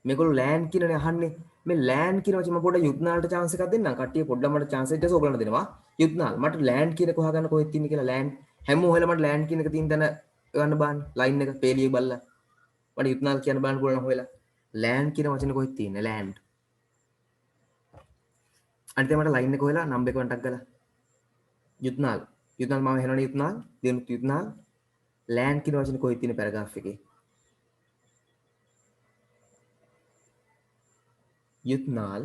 මේගොල්ලෝ land කියලානේ අහන්නේ මේ land කියන වචනේ මම පොඩ්ඩක් යුත්නාලට chance එකක් දෙන්නම් කට්ටිය පොඩ්ඩක් මට chance එකක් ඔයගොල්ලන්ට දෙනවා යුත්නාල් මට land කියන එක හොයාගන්න කොහෙද තියෙන්නේ කියලා land හැමෝම හොයලා මට land කියන එක තියෙන තැන ගන්න බලන්න line එක පේලිය බලලා මට යුත්නාල් කියන බලන්න පුළුවන් හොයලා land කියන වචනේ කොහෙද තියෙන්නේ land අනිත් මට line එක හොයලා number එක වන්ටක් ගලා යුත්නාල් මම හෙනවනේ යුත්නාල් දෙනුත් යුත්නාල් land කියන වචනේ කොහෙද තියෙන්නේ paragraph එකේ යුත්නාල්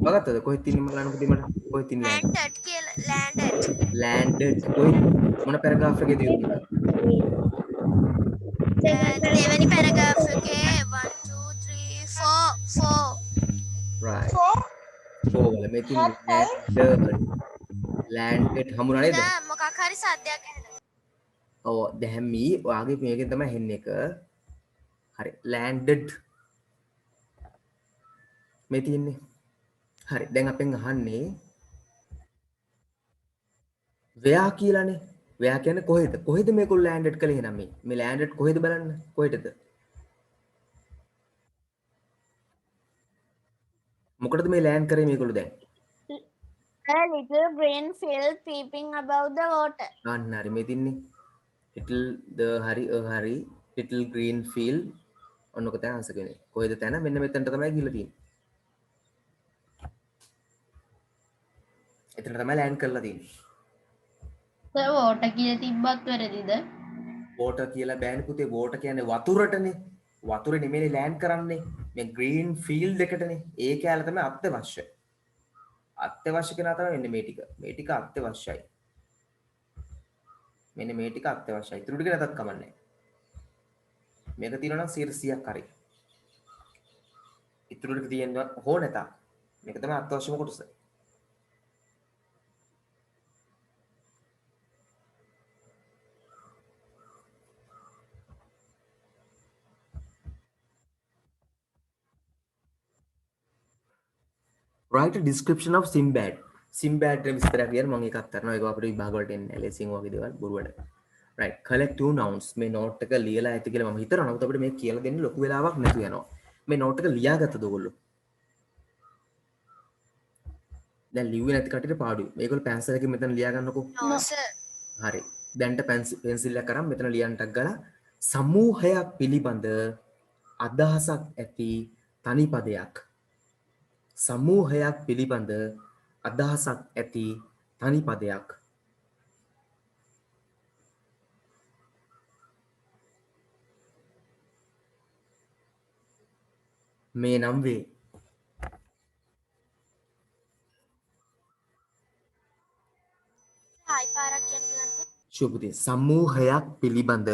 බගත්තද කොහෙද තියෙන්නේ මම බලන්නකෝ දෙමඩ කොහෙද තියෙන්නේ
Landed කියලා
landed කොහෙද මොන paragraph එකේද යුත්නාල්
දෙවෙනි paragraph එකේ 1 2 3 4
right 4 වල මේ තියෙන්නේ landed හමුනා නේද
මොකක් හරි සද්දයක් ඇහෙනවා
ඔව් දැන් මේ ඔයාගේ මේකෙන් තමයි හෙන්නේ එක හරි landed මේ තියෙන්නේ හරි දැන් අපෙන් අහන්නේ where කියලානේ where කියන්නේ කොහෙද මේගොල්ලෝ landed කළේ එහෙනම් මේ landed කොහෙද බලන්න කොහෙටද මොකටද මේ land කරේ මේගොල්ලෝ දැන්
a little green field peeping above the water.
අන්න හරි මේ තින්නේ හරි little green field ඔන්නක තැන ආන්සර් කෙනේ කොහෙද තැන මෙන්න මෙතනට තමයි ගිහලා තියෙන්නේ එතන තමයි land කරලා තියෙන්නේ
සර් water කියලා තිබ්බත් වැරදිද
water කියලා බෑනේ පුතේ water කියන්නේ වතුරටනේ වතුරේ නෙමෙයි land කරන්නේ මේ green field එකටනේ ඒ කැලේ තමයි අත්‍යවශ්‍ය කෙනා තමයි මෙන්න මේ ටික අත්‍යවශ්‍යයි මෙන්න මේ ටික අත්‍යවශ්‍යයි ඉතුරු ටික නැතත් කමන්නේ මේක තියෙනවා නම් 100ක් හරි ඉතුරු ටික තියෙනවා හෝ නැත මේක තමයි අත්‍යවශ්‍යම කොටස write a description of Sinbad විස්තරයක් කියන මම එකක් කරනවා ඒක අපිට විභාග වලට එන්නේ ලෙසින් වගේ දේවල් බොරුවට right collect two nouns මේ note එක ලියලා ඇති කියලා මම හිතනවා නමුත් අපිට මේක කියලා දෙන්න ලොකු වෙලාවක් නැතු වෙනවා මේ note එක ලියාගත්තද ඔයගොල්ලෝ දැන් ලිව්වේ නැති කටියට පාඩුයි මේගොල්ලෝ පැන්සල් එකෙන් මෙතන ලියා ගන්නකෝ
no sir
හරි දැන්ට පෙන්සිල් එකක් අරන් මෙතන ලියන්නටක් ගලා සමූහයක් පිළිබඳ අදහසක් ඇති තනි පදයක් සමූහයක් පිළිබඳ අදහසක් ඇති තනි පදයක් මේ නම් වේ
හයි පාරක් කියන්න
ශුභදී සමූහයක් පිළිබඳ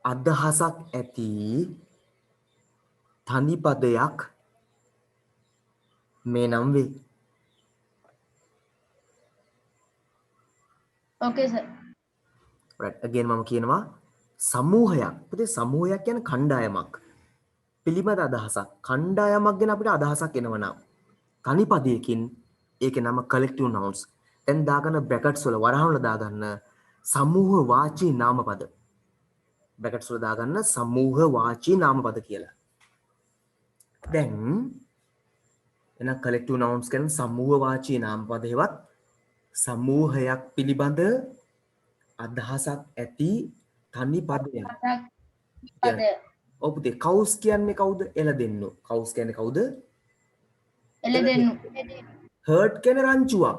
අදහසක් ඇති තනි පදයක් මේ නම් වේ
okay sir
right again මම කියනවා සමූහයක් පුතේ සමූහයක් කියන්නේ කණ්ඩායමක් පිළිබඳ අදහසක් කණ්ඩායමක් ගැන අපිට අදහසක් එනවා තනි පදයකින් ඒකේ නම collective nouns දැන් දාගන්න brackets වල වරහන් වල දාගන්න සමූහ වාචී නාමපද brackets වල දාගන්න සමූහ වාචී නාමපද කියලා දැන් එහෙනම් collective nouns කියන්නේ සමූහ වාචී නාමපදේවත් සමූහයක් පිළිබඳ අදහසක් ඇති තනි පදයක්.
පදය.
ඔව් පුතේ කවුස් කියන්නේ කවුද? එළදෙන්නු. කවුස් කියන්නේ කවුද?
එළදෙන්නු.
herd කියන්නේ රංචුවක්.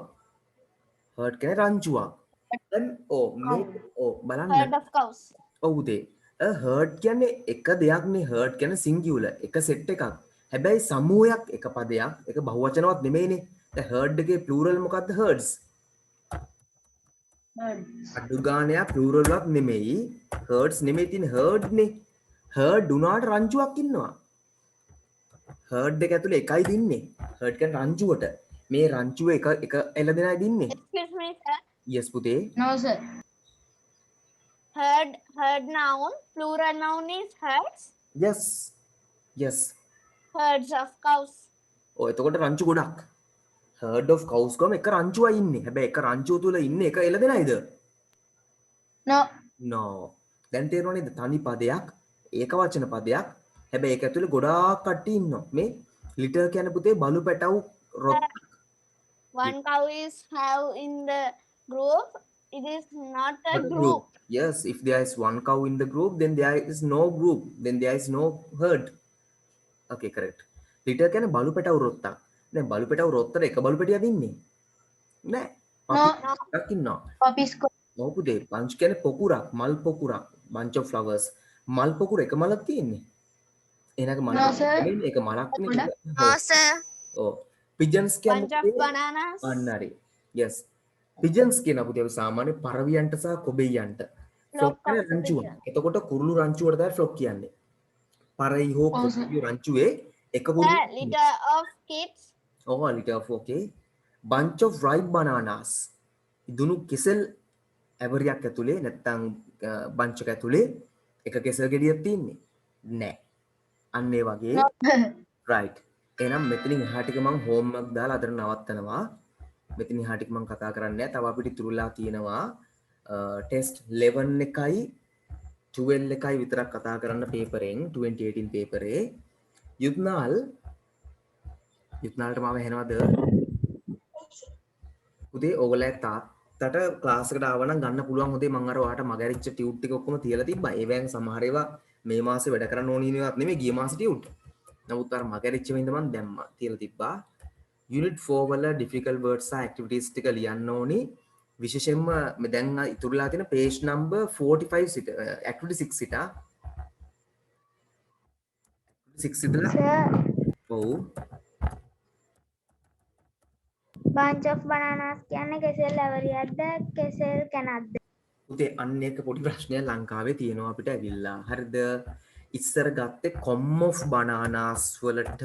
herd කියන්නේ රංචුවක්. දැන් බලන්න.
herd of cows.
ඔව් පුතේ. herd කියන්නේ එක දෙයක්නේ. herd කියන්නේ singular එක සෙට් එකක්. හැබැයි සමූහයක් එක පදයක් එක බහුවචනවත් නෙමෙයිනේ. දැන් herd එකේ plural මොකක්ද? herds. අඩු ගානයක් plural වත් නෙමෙයි. herds නෙමෙයි තියෙන herd නේ. herd උනාට රංචුවක් ඉන්නවා. herd එක ඇතුලේ එකයි දින්නේ. herd කියන්නේ රංචුවට. මේ රංචුව එක එළදෙනයි දින්නේ.
Excuse me, sir.
yes පුතේ.
No sir.
Herd noun, plural noun is herds.
yes
Herds of cows.
ඔය එතකොට රංචු ගොඩක්. herd of cows ගම එක රංචුවයි ඉන්නේ. හැබැයි එක රංචුව තුල ඉන්නේ එක එළදෙනයිද?
No.
දැන් තේරෙනව නේද? තනි පදයක්, ඒක වචන පදයක්. හැබැයි ඒක ඇතුලේ ගොඩාක් කට්ටිය ඉන්නවා. මේ ලිටර් කියන පුතේ බලු පැටවු රොක්.
One cow is have in the group. It is not a group.
Yes, if there is one cow in the group, then there is no group. Then there is no herd. Okay, correct. Litre කියන්නේ බලු පැටවු රොත්තක්. දැන් බලු පැටවු රොත්තට එක බලු පැටියක් ඉන්නේ නෑ. පපික් ඉන්නවා.
Puppies.
ඔව් පුතේ bunch කියන්නේ පොකුරක්, මල් පොකුරක්. bunch of flowers. මල් පොකුර එක මලක් තියෙන්නේ. එනක මල
No, sir.
නෙමෙයි ඒක මලක් නේ.
Oh, sir.
ඔව්. pigeons
Bunch of
කියන්නේ
bananas.
අන්නරි. yes. pigeons කියන පුතේ අපි සාමාන්‍ය පරවියන්ට සහ කොබෙයියන්ට flock
Flock of
කියන්නේ රංචුව.
pigeons.
එතකොට කුරුළු රංචුවට තමයි flock කියන්නේ. පරයි හෝ
ඔව්, sir.
කොබෙයි රංචුවේ එක
Sir,
කුරුළු.
litter of kids.
ඔව් litter of okay. bunch of ripe bananas. දුනු කෙසෙල් ඇවරියක් ඇතුලේ නැත්තම් bunch එක ඇතුලේ එක කෙසෙල් ගෙඩියක් තියෙන්නේ නෑ. අන්න ඒ වගේ right. එහෙනම් මෙතනින් එහාට ටික මම homework දාලා අතට නවත්තනවා. මෙතනින් එහාට ටික මම කතා කරන්නේ නැහැ. තව අපිට ඉතුරුලා තියෙනවා test 11 එකයි 12 එකයි විතරක් කතා කරන්න පේපරෙන් 2018 පේපරේ. යුත්නාල්ට මම එහෙනවද? උදේ ඔයගොල්ලෝ තාත්තට ක්ලාස් එකට ආව නම් ගන්න පුළුවන්. හොඳේ මම අර ඔයාලට මගරිච්ච ටියුට් ටික ඔක්කොම තියලා තිබ්බා. ඒවෙන් සමහර ඒවා මේ මාසේ වැඩ කරන්න ඕන ඉනේවත් නෙමෙයි ගිය මාසේ ටියුට්. නමුත් අර මගරිච්ච වෙන්ද මම දැම්මා තියලා තිබ්බා. unit 4 වල difficult words සහ activities ටික ලියන්න ඕනි. විශේෂයෙන්ම දැන් ඉතුරුලා තියෙන page number 45 සිට activity 6 සිට 6 සිටලා
Sir,
ඔව්
bunch of bananas කියන්නේ කෙසෙල් ඇවරියක්ද කෙසෙල් කැනක්ද?
පුතේ අන්න එක පොඩි ප්‍රශ්නයක් ලංකාවේ තියෙනවා අපිට ඇවිල්ලා. හරිද? ඉස්සර ගත්තේ com of bananas වලට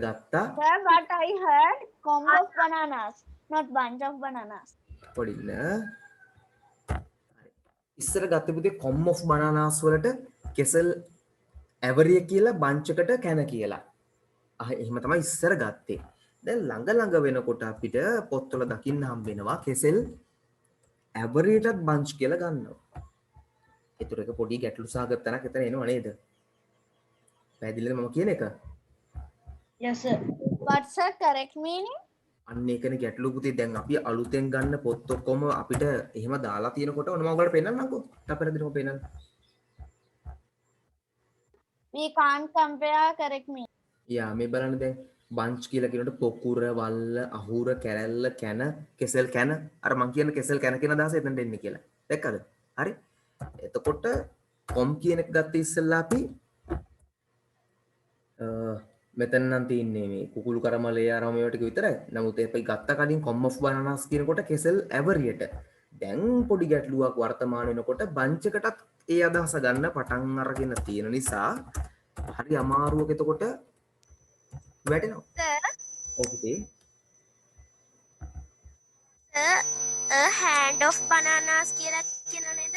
ගත්තා.
Sir, but I heard comb of bananas, not bunch of bananas.
පොඩින්න. ඉස්සර ගත්තේ පුතේ com of bananas වලට කෙසල් ඇවරිය කියලා bunch එකට කැන කියලා. එහෙම තමයි ඉස්සර ගත්තේ. දැන් ළඟ වෙනකොට අපිට පොත්වල දකින්න හම්බ වෙනවා කෙසෙල් ඇවරියටත් bunch කියලා ගන්නවා. ඒතර එක පොඩි ගැටලු සහගත තැනක් එතන එනවා නේද? පැහැදිලිද මම කියන එක?
Yes sir.
What's the correct meaning?
අන්න ඒකනේ ගැටලු පුතේ. දැන් අපි අලුතෙන් ගන්න පොත් ඔක්කොම අපිට එහෙම දාලා තියෙනකොට ඔන්න මම ඔයාලට පෙන්නන්නම්කෝ. අපරදිනම පෙන්නන්න.
We can't compare correct meaning.
යා මේ බලන්න දැන් bunch කියලා කියනකොට පොකුර, වල්ල, අහුර, කැරැල්ල, කැන, කෙසෙල් කැන. අර මං කියන කෙසෙල් කැන කියන අදහස එතනට එන්නේ කියලා. දැක්කද? හරි. එතකොට com කියන එක ගත්තේ ඉස්සෙල්ලා අපි මෙතන නම් තියන්නේ මේ කුකුළු කරමලේ ආරම ඒවා ටික විතරයි. නමුත් අපි ගත්ත කලින් com of bananas කියනකොට කෙසෙල් ඇවරියට. දැන් පොඩි ගැටලුවක් වර්තමාන වෙනකොට bunch එකටත් ඒ අදහස ගන්න පටන් අරගෙන තියෙන නිසා හරි අමාරුවක එතකොට වැටෙනවා.
Sir,
okay.
sir, a hand of bananas කියලා කියන නේද?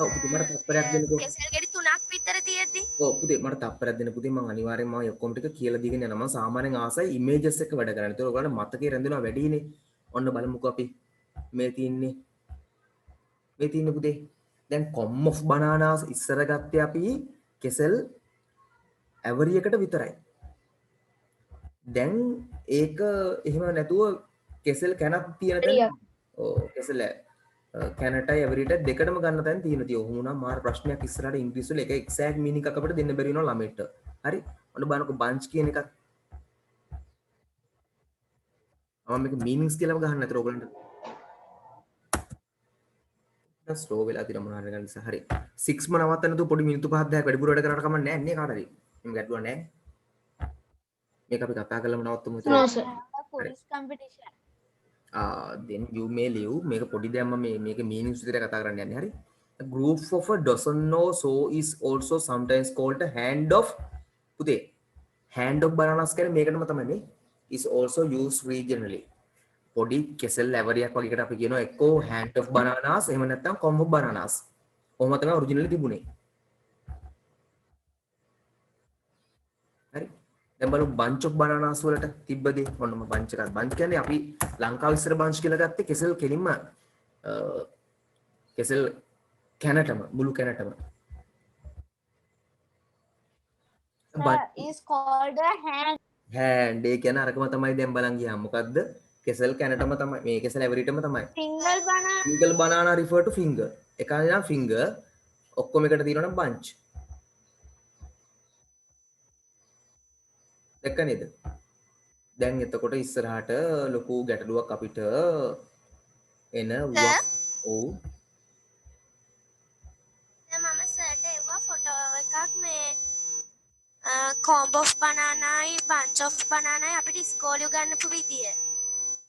ඔව් පුතේ මට තප්පරයක් දෙන්නකෝ.
කෙසෙල් ගෙඩි 3ක් විතර තියෙද්දි.
ඔව් පුතේ මට තප්පරයක් දෙන්න පුතේ. මම අනිවාර්යෙන්ම ඔක්කොම ටික කියලා දීගෙන යනවා. මම සාමාන්‍යයෙන් ආසයි ඉමේජස් එක වැඩ කරන්න. ඒක ඔයගොල්ලෝ මතකේ රැඳෙනවා වැඩිනේ. ඔන්න බලමුකෝ අපි මේ තියන්නේ පුතේ දැන් com of bananas ඉස්සර ගත්තේ අපි කෙසෙල් every එකට විතරයි. දැන් ඒක එහෙම නැතුව කෙසෙල් කැනක් තියෙන තැන කෙසෙල් කැනටයි everyට දෙකටම ගන්න තැන තියෙන තිය. ඔහොම නම් මාර ප්‍රශ්නයක් ඉස්සරහට ඉංග්‍රීසි වල එක එක්සැක්ට් මීනින්ග් එකක් අපිට දෙන්න බැරි වෙනවා ළමයිට. හරි. ඔන්න බලන්නකො bunch කියන එකක්. මම මේක මීනින්ග්ස් කියලාම ගහන්න නැතර ඔයගලන්ට. ස්ලෝ වෙලා තියෙන මොනවා හරි ගන්න නිසා. හරි. 6 ම නවත්තන්න තු පොඩි මිනිත්තු 5 10ක් වැඩිපුර වැඩ කරාට කමක් නැහැ නේ කාට හරි. එහෙම ගැටලුවක් නැහැ. මේක අපි කතා කරලාම නවත්තමු
No, sir.
quiz competition.
then you may leave මේක පොඩි දෙයක් මම මේක meanings විතර කතා කරන්න යන්නේ. හරි. A group of a dozen or so is also sometimes called a hand of පුතේ hand of bananas කියන්නේ මේකටම තමයි නේ. is also used regionally. පොඩි කෙසෙල් ලැවරියක් වගේ එකට අපි කියනවා එක්කෝ hand of bananas එහෙම නැත්නම් com of bananas. කොහොම තමයි ඔරිජිනලි තිබුණේ. හරි. දැන් බලමු bunch of bananas වලට තිබ්බදී ඔන්නම bunch එකක්. bunch කියන්නේ අපි ලංකාව ඉස්සර bunch කියලා ගත්තේ කෙසෙල් කෙලින්ම කෙසෙල් කැනටම මුළු කැනටම.
Sir, is called a hand.
hand ඒ කියන්නේ අරකම තමයි දැන් බලන් ගියාම මොකද්ද? කෙසෙල් කැනටම තමයි මේ කෙසෙල් ඇවරිටම තමයි.
Single banana.
single banana refer to finger. එකයි නම් finger ඔක්කොම එකට තියෙනවා නම් bunch. දැක්ක නේද? දැන් එතකොට ඉස්සරහට ලොකු ගැටලුවක් අපිට එන ඔව්
මම සර්ට එව්වා ෆොටෝ එකක් මේ comb of bananaයි bunch of bananaයි අපිට ඉස්කෝලේ ගන්නපු විදිය.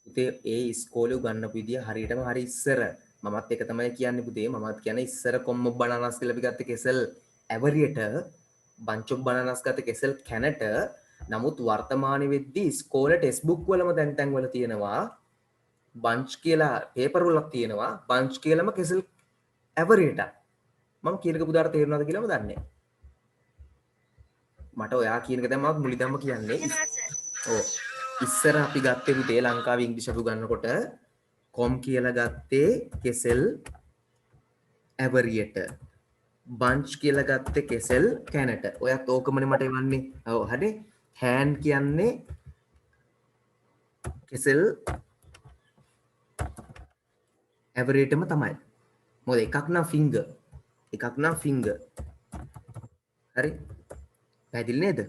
පුතේ ඒ ඉස්කෝලේ උගන්නපු විදිය හරියටම හරි ඉස්සර මමත් ඒක තමයි කියන්නේ පුතේ මමත් කියන්නේ ඉස්සර කොම්බ බනානස් කියලා අපි ගත්තේ කෙසෙල් ඇවරියට bunch of bananas ගත්තේ කෙසෙල් කැනට. නමුත් වර්තමානයේ වෙද්දී ඉස්කෝලේ ටෙක්ස්ට් බුක් වලම තැන් වල තියෙනවා bunch කියලා පේපර් වලක් තියෙනවා bunch කියලාම කෙසෙල් ඇවරියට. මම කියන එක පුතාට තේරුණාද කියලාම දන්නේ නැහැ. මට ඔයා කියන එක තමයි මම මුලින්ම කියන්නේ. ඔව්. ඉස්සර අපි ගත්තේ පුතේ ලංකාවේ ඉංග්‍රීසි අපි ගන්නකොට com කියලා ගත්තේ කෙසෙල් ඇවරියට. bunch කියලා ගත්තේ කෙසෙල් කැනට. ඔයත් ඕකමනේ මට එවන්නේ. ඔව් හරි. hand කියන්නේ කෙසෙල් ඇවරියටම තමයි. මොකද එකක් නම් finger. එකක් නම් finger. හරි. පැහැදිලි නේද?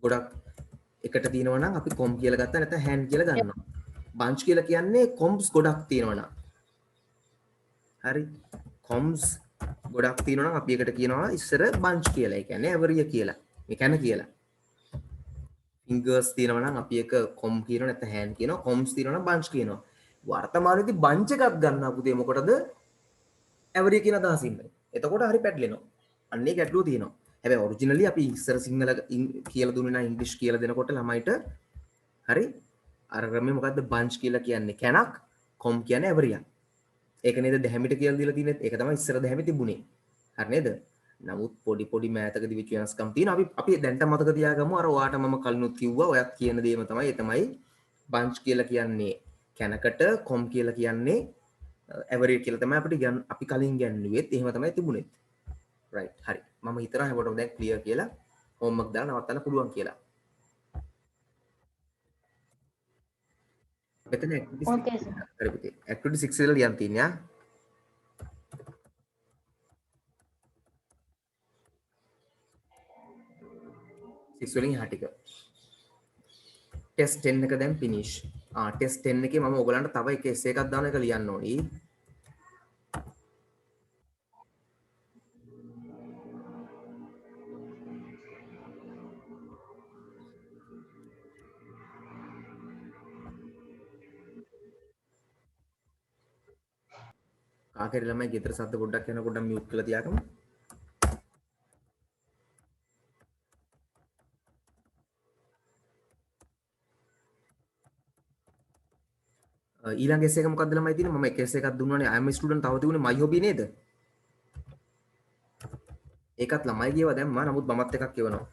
ගොඩක් එකට තියෙනවා නම් අපි com කියලා ගත්තා නැත්නම් hand කියලා ගන්නවා. bunch කියලා කියන්නේ combs ගොඩක් තියෙනවා නම්. හරි. combs ගොඩක් තියෙනවා නම් අපි එකට කියනවා ඉස්සර bunch කියලා. ඒ කියන්නේ ඇවරිය කියලා. මේ කැන කියලා. fingers තියෙනවා නම් අපි එක com කියනවා නැත්නම් hand කියනවා. combs තියෙනවා නම් bunch කියනවා. වර්තමානයේදී bunch එකක් ගන්නවා පුතේ මොකටද? ඇවරිය කියන අදහසින්. එතකොට හරි පැටලෙනවා. අන්නේ ගැටලුව තියෙනවා. හැබැයි ඔරිජිනලි අපි ඉස්සර සිංහල කියලා දුන්නේ නම් ඉංග්‍රීසි කියලා දෙනකොට ළමයිට හරි අර ක්‍රමේ මොකද්ද bunch කියලා කියන්නේ කැනක් com කියන්නේ ඇවරියක්. ඒක නේද දැහැමිට කියලා දීලා තියෙන්නේ. ඒක තමයි ඉස්සර දැහැමි තිබුණේ. හරි නේද? නමුත් පොඩි මෑතකදී විච වෙනස්කම් තියෙනවා. අපි දැන්ට මතක තියාගමු අර ඔයාට මම කලිනුත් කිව්වා ඔයත් කියන දේම තමයි. ඒ තමයි bunch කියලා කියන්නේ කැනකට com කියලා කියන්නේ ඇවරිය කියලා තමයි අපි කලින් ගන්නුවෙත්. එහෙම තමයි තිබුණේ. right හරි. මම හිතනවා හැමෝටම දැන් ක්ලියර් කියලා හෝම්වර්ක් දාලා නවත්තන්න පුළුවන් කියලා. මෙතන activity 6 ඉඳලා ලියන් තියෙන්නේ ආ. 6 වලින් එහා ටික. ටෙස්ට් 10 එක දැන් finish. ටෙස්ට් 10 එකේ මම ඔයගලන්ට තව එක essay එකක් දාන එක ලියන්න ඕනි. ආකරි ළමයි ගෙදර සද්ද පොඩ්ඩක් යන පොඩ්ඩක් මියුට් කරලා තියාගමු. ඊළඟ essay එක මොකක්ද ළමයි තියෙන්නේ? මම එක essay එකක් දුන්නානේ. I am a student තව තිබුණේ my hobby නේද? ඒකත් ළමයි කියව දැම්මා. නමුත් මමත් එකක් කියවනවා.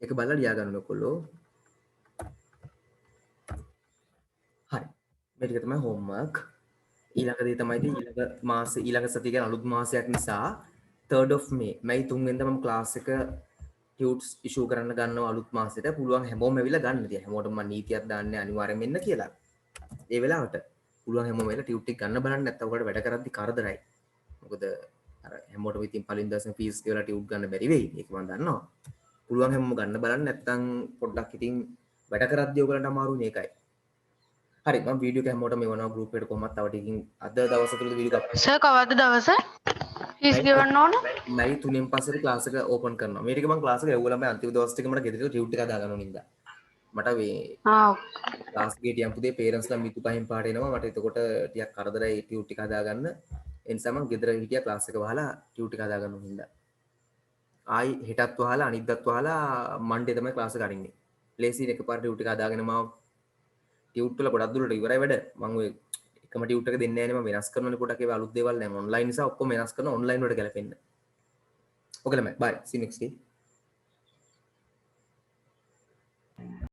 ඒක බලලා ලියා ගන්න ඔයගොල්ලෝ. හරි. මේ ටික තමයි homework. ඊළඟ දේ තමයි ඉතින් ඊළඟ මාසේ ඊළඟ සතිය කියන්නේ අලුත් මාසයක් නිසා 3rd of May මයි 3 වෙනිදා මම ක්ලාස් එක ටියුට්ස් ඉෂුව කරන්න ගන්නවා අලුත් මාසෙට පුළුවන් හැමෝම ඇවිල්ලා ගන්න. ඉතින් හැමෝටම මම නීතියක් දාන්නේ අනිවාර්යෙන් මෙන්න කියලා. ඒ වෙලාවට පුළුවන් හැමෝම ඇවිල්ලා ටියුට් එක ගන්න බලන්න නැත්නම් ඔයාලට වැඩ කරද්දි කරදරයි. මොකද අර හැමෝටම ඉතින් පළවෙනි දවසේ ෆීස් ගෙවලා ටියුට් ගන්න බැරි වෙයි. ඒක මම දන්නවා. පුළුවන් හැමෝම ගන්න බලන්න නැත්නම් පොඩ්ඩක් ඉතින් වැඩ කරද්දි ඔයගලන්ට අමාරුයි මේකයි. හරි මම වීඩියෝ එක හැමෝටම මෙවනවා ගෲප් එකට කොහොමත් තව ටිකකින් අද දවස් තුලදී වීඩියෝ එක
සර් කවද්ද දවස ෆීස් ගෙවන්න ඕන?
මයි 3න් පස්සේ ක්ලාස් එක ඕපන් කරනවා. මේ ටික මම ක්ලාස් එක ලැබුවා ළමයි අන්තිම දවස් ටික මට ගෙදර ටියුට් එක හදාගන්න ඕන නින්දා. මට මේ ක්ලාස් ගේට යම් පුතේ පේරන්ට්ස් ලා මිතු පහෙන් පාට එනවා. මට එතකොට ටිකක් කරදරයි ටියුට් එක හදාගන්න. ඒ නිසා මම ගෙදර හිටියා ක්ලාස් එක වහලා ටියුට් එක හදාගන්න ඕන හින්දා. ආයි හෙටත් වහලා අනිද්දාත් වහලා මන්ඩේ තමයි ක්ලාස් එක අරින්නේ. ප්ලේසින් එකපාර ටියුට් එක හදාගෙන මම ටියුට් වල ගොඩක් දුරට ඉවරයි වැඩ. මම ඔය එකම ටියුට් එක දෙන්නේ නැහැ නේ මම වෙනස් කරනවානේ පොඩක් ඒවා අලුත් දේවල් දැන් ඔන්ලයින් නිසා ඔක්කොම වෙනස් කරනවා ඔන්ලයින් වලට ගැලපෙන්න. Okay ළමයි bye see you next day.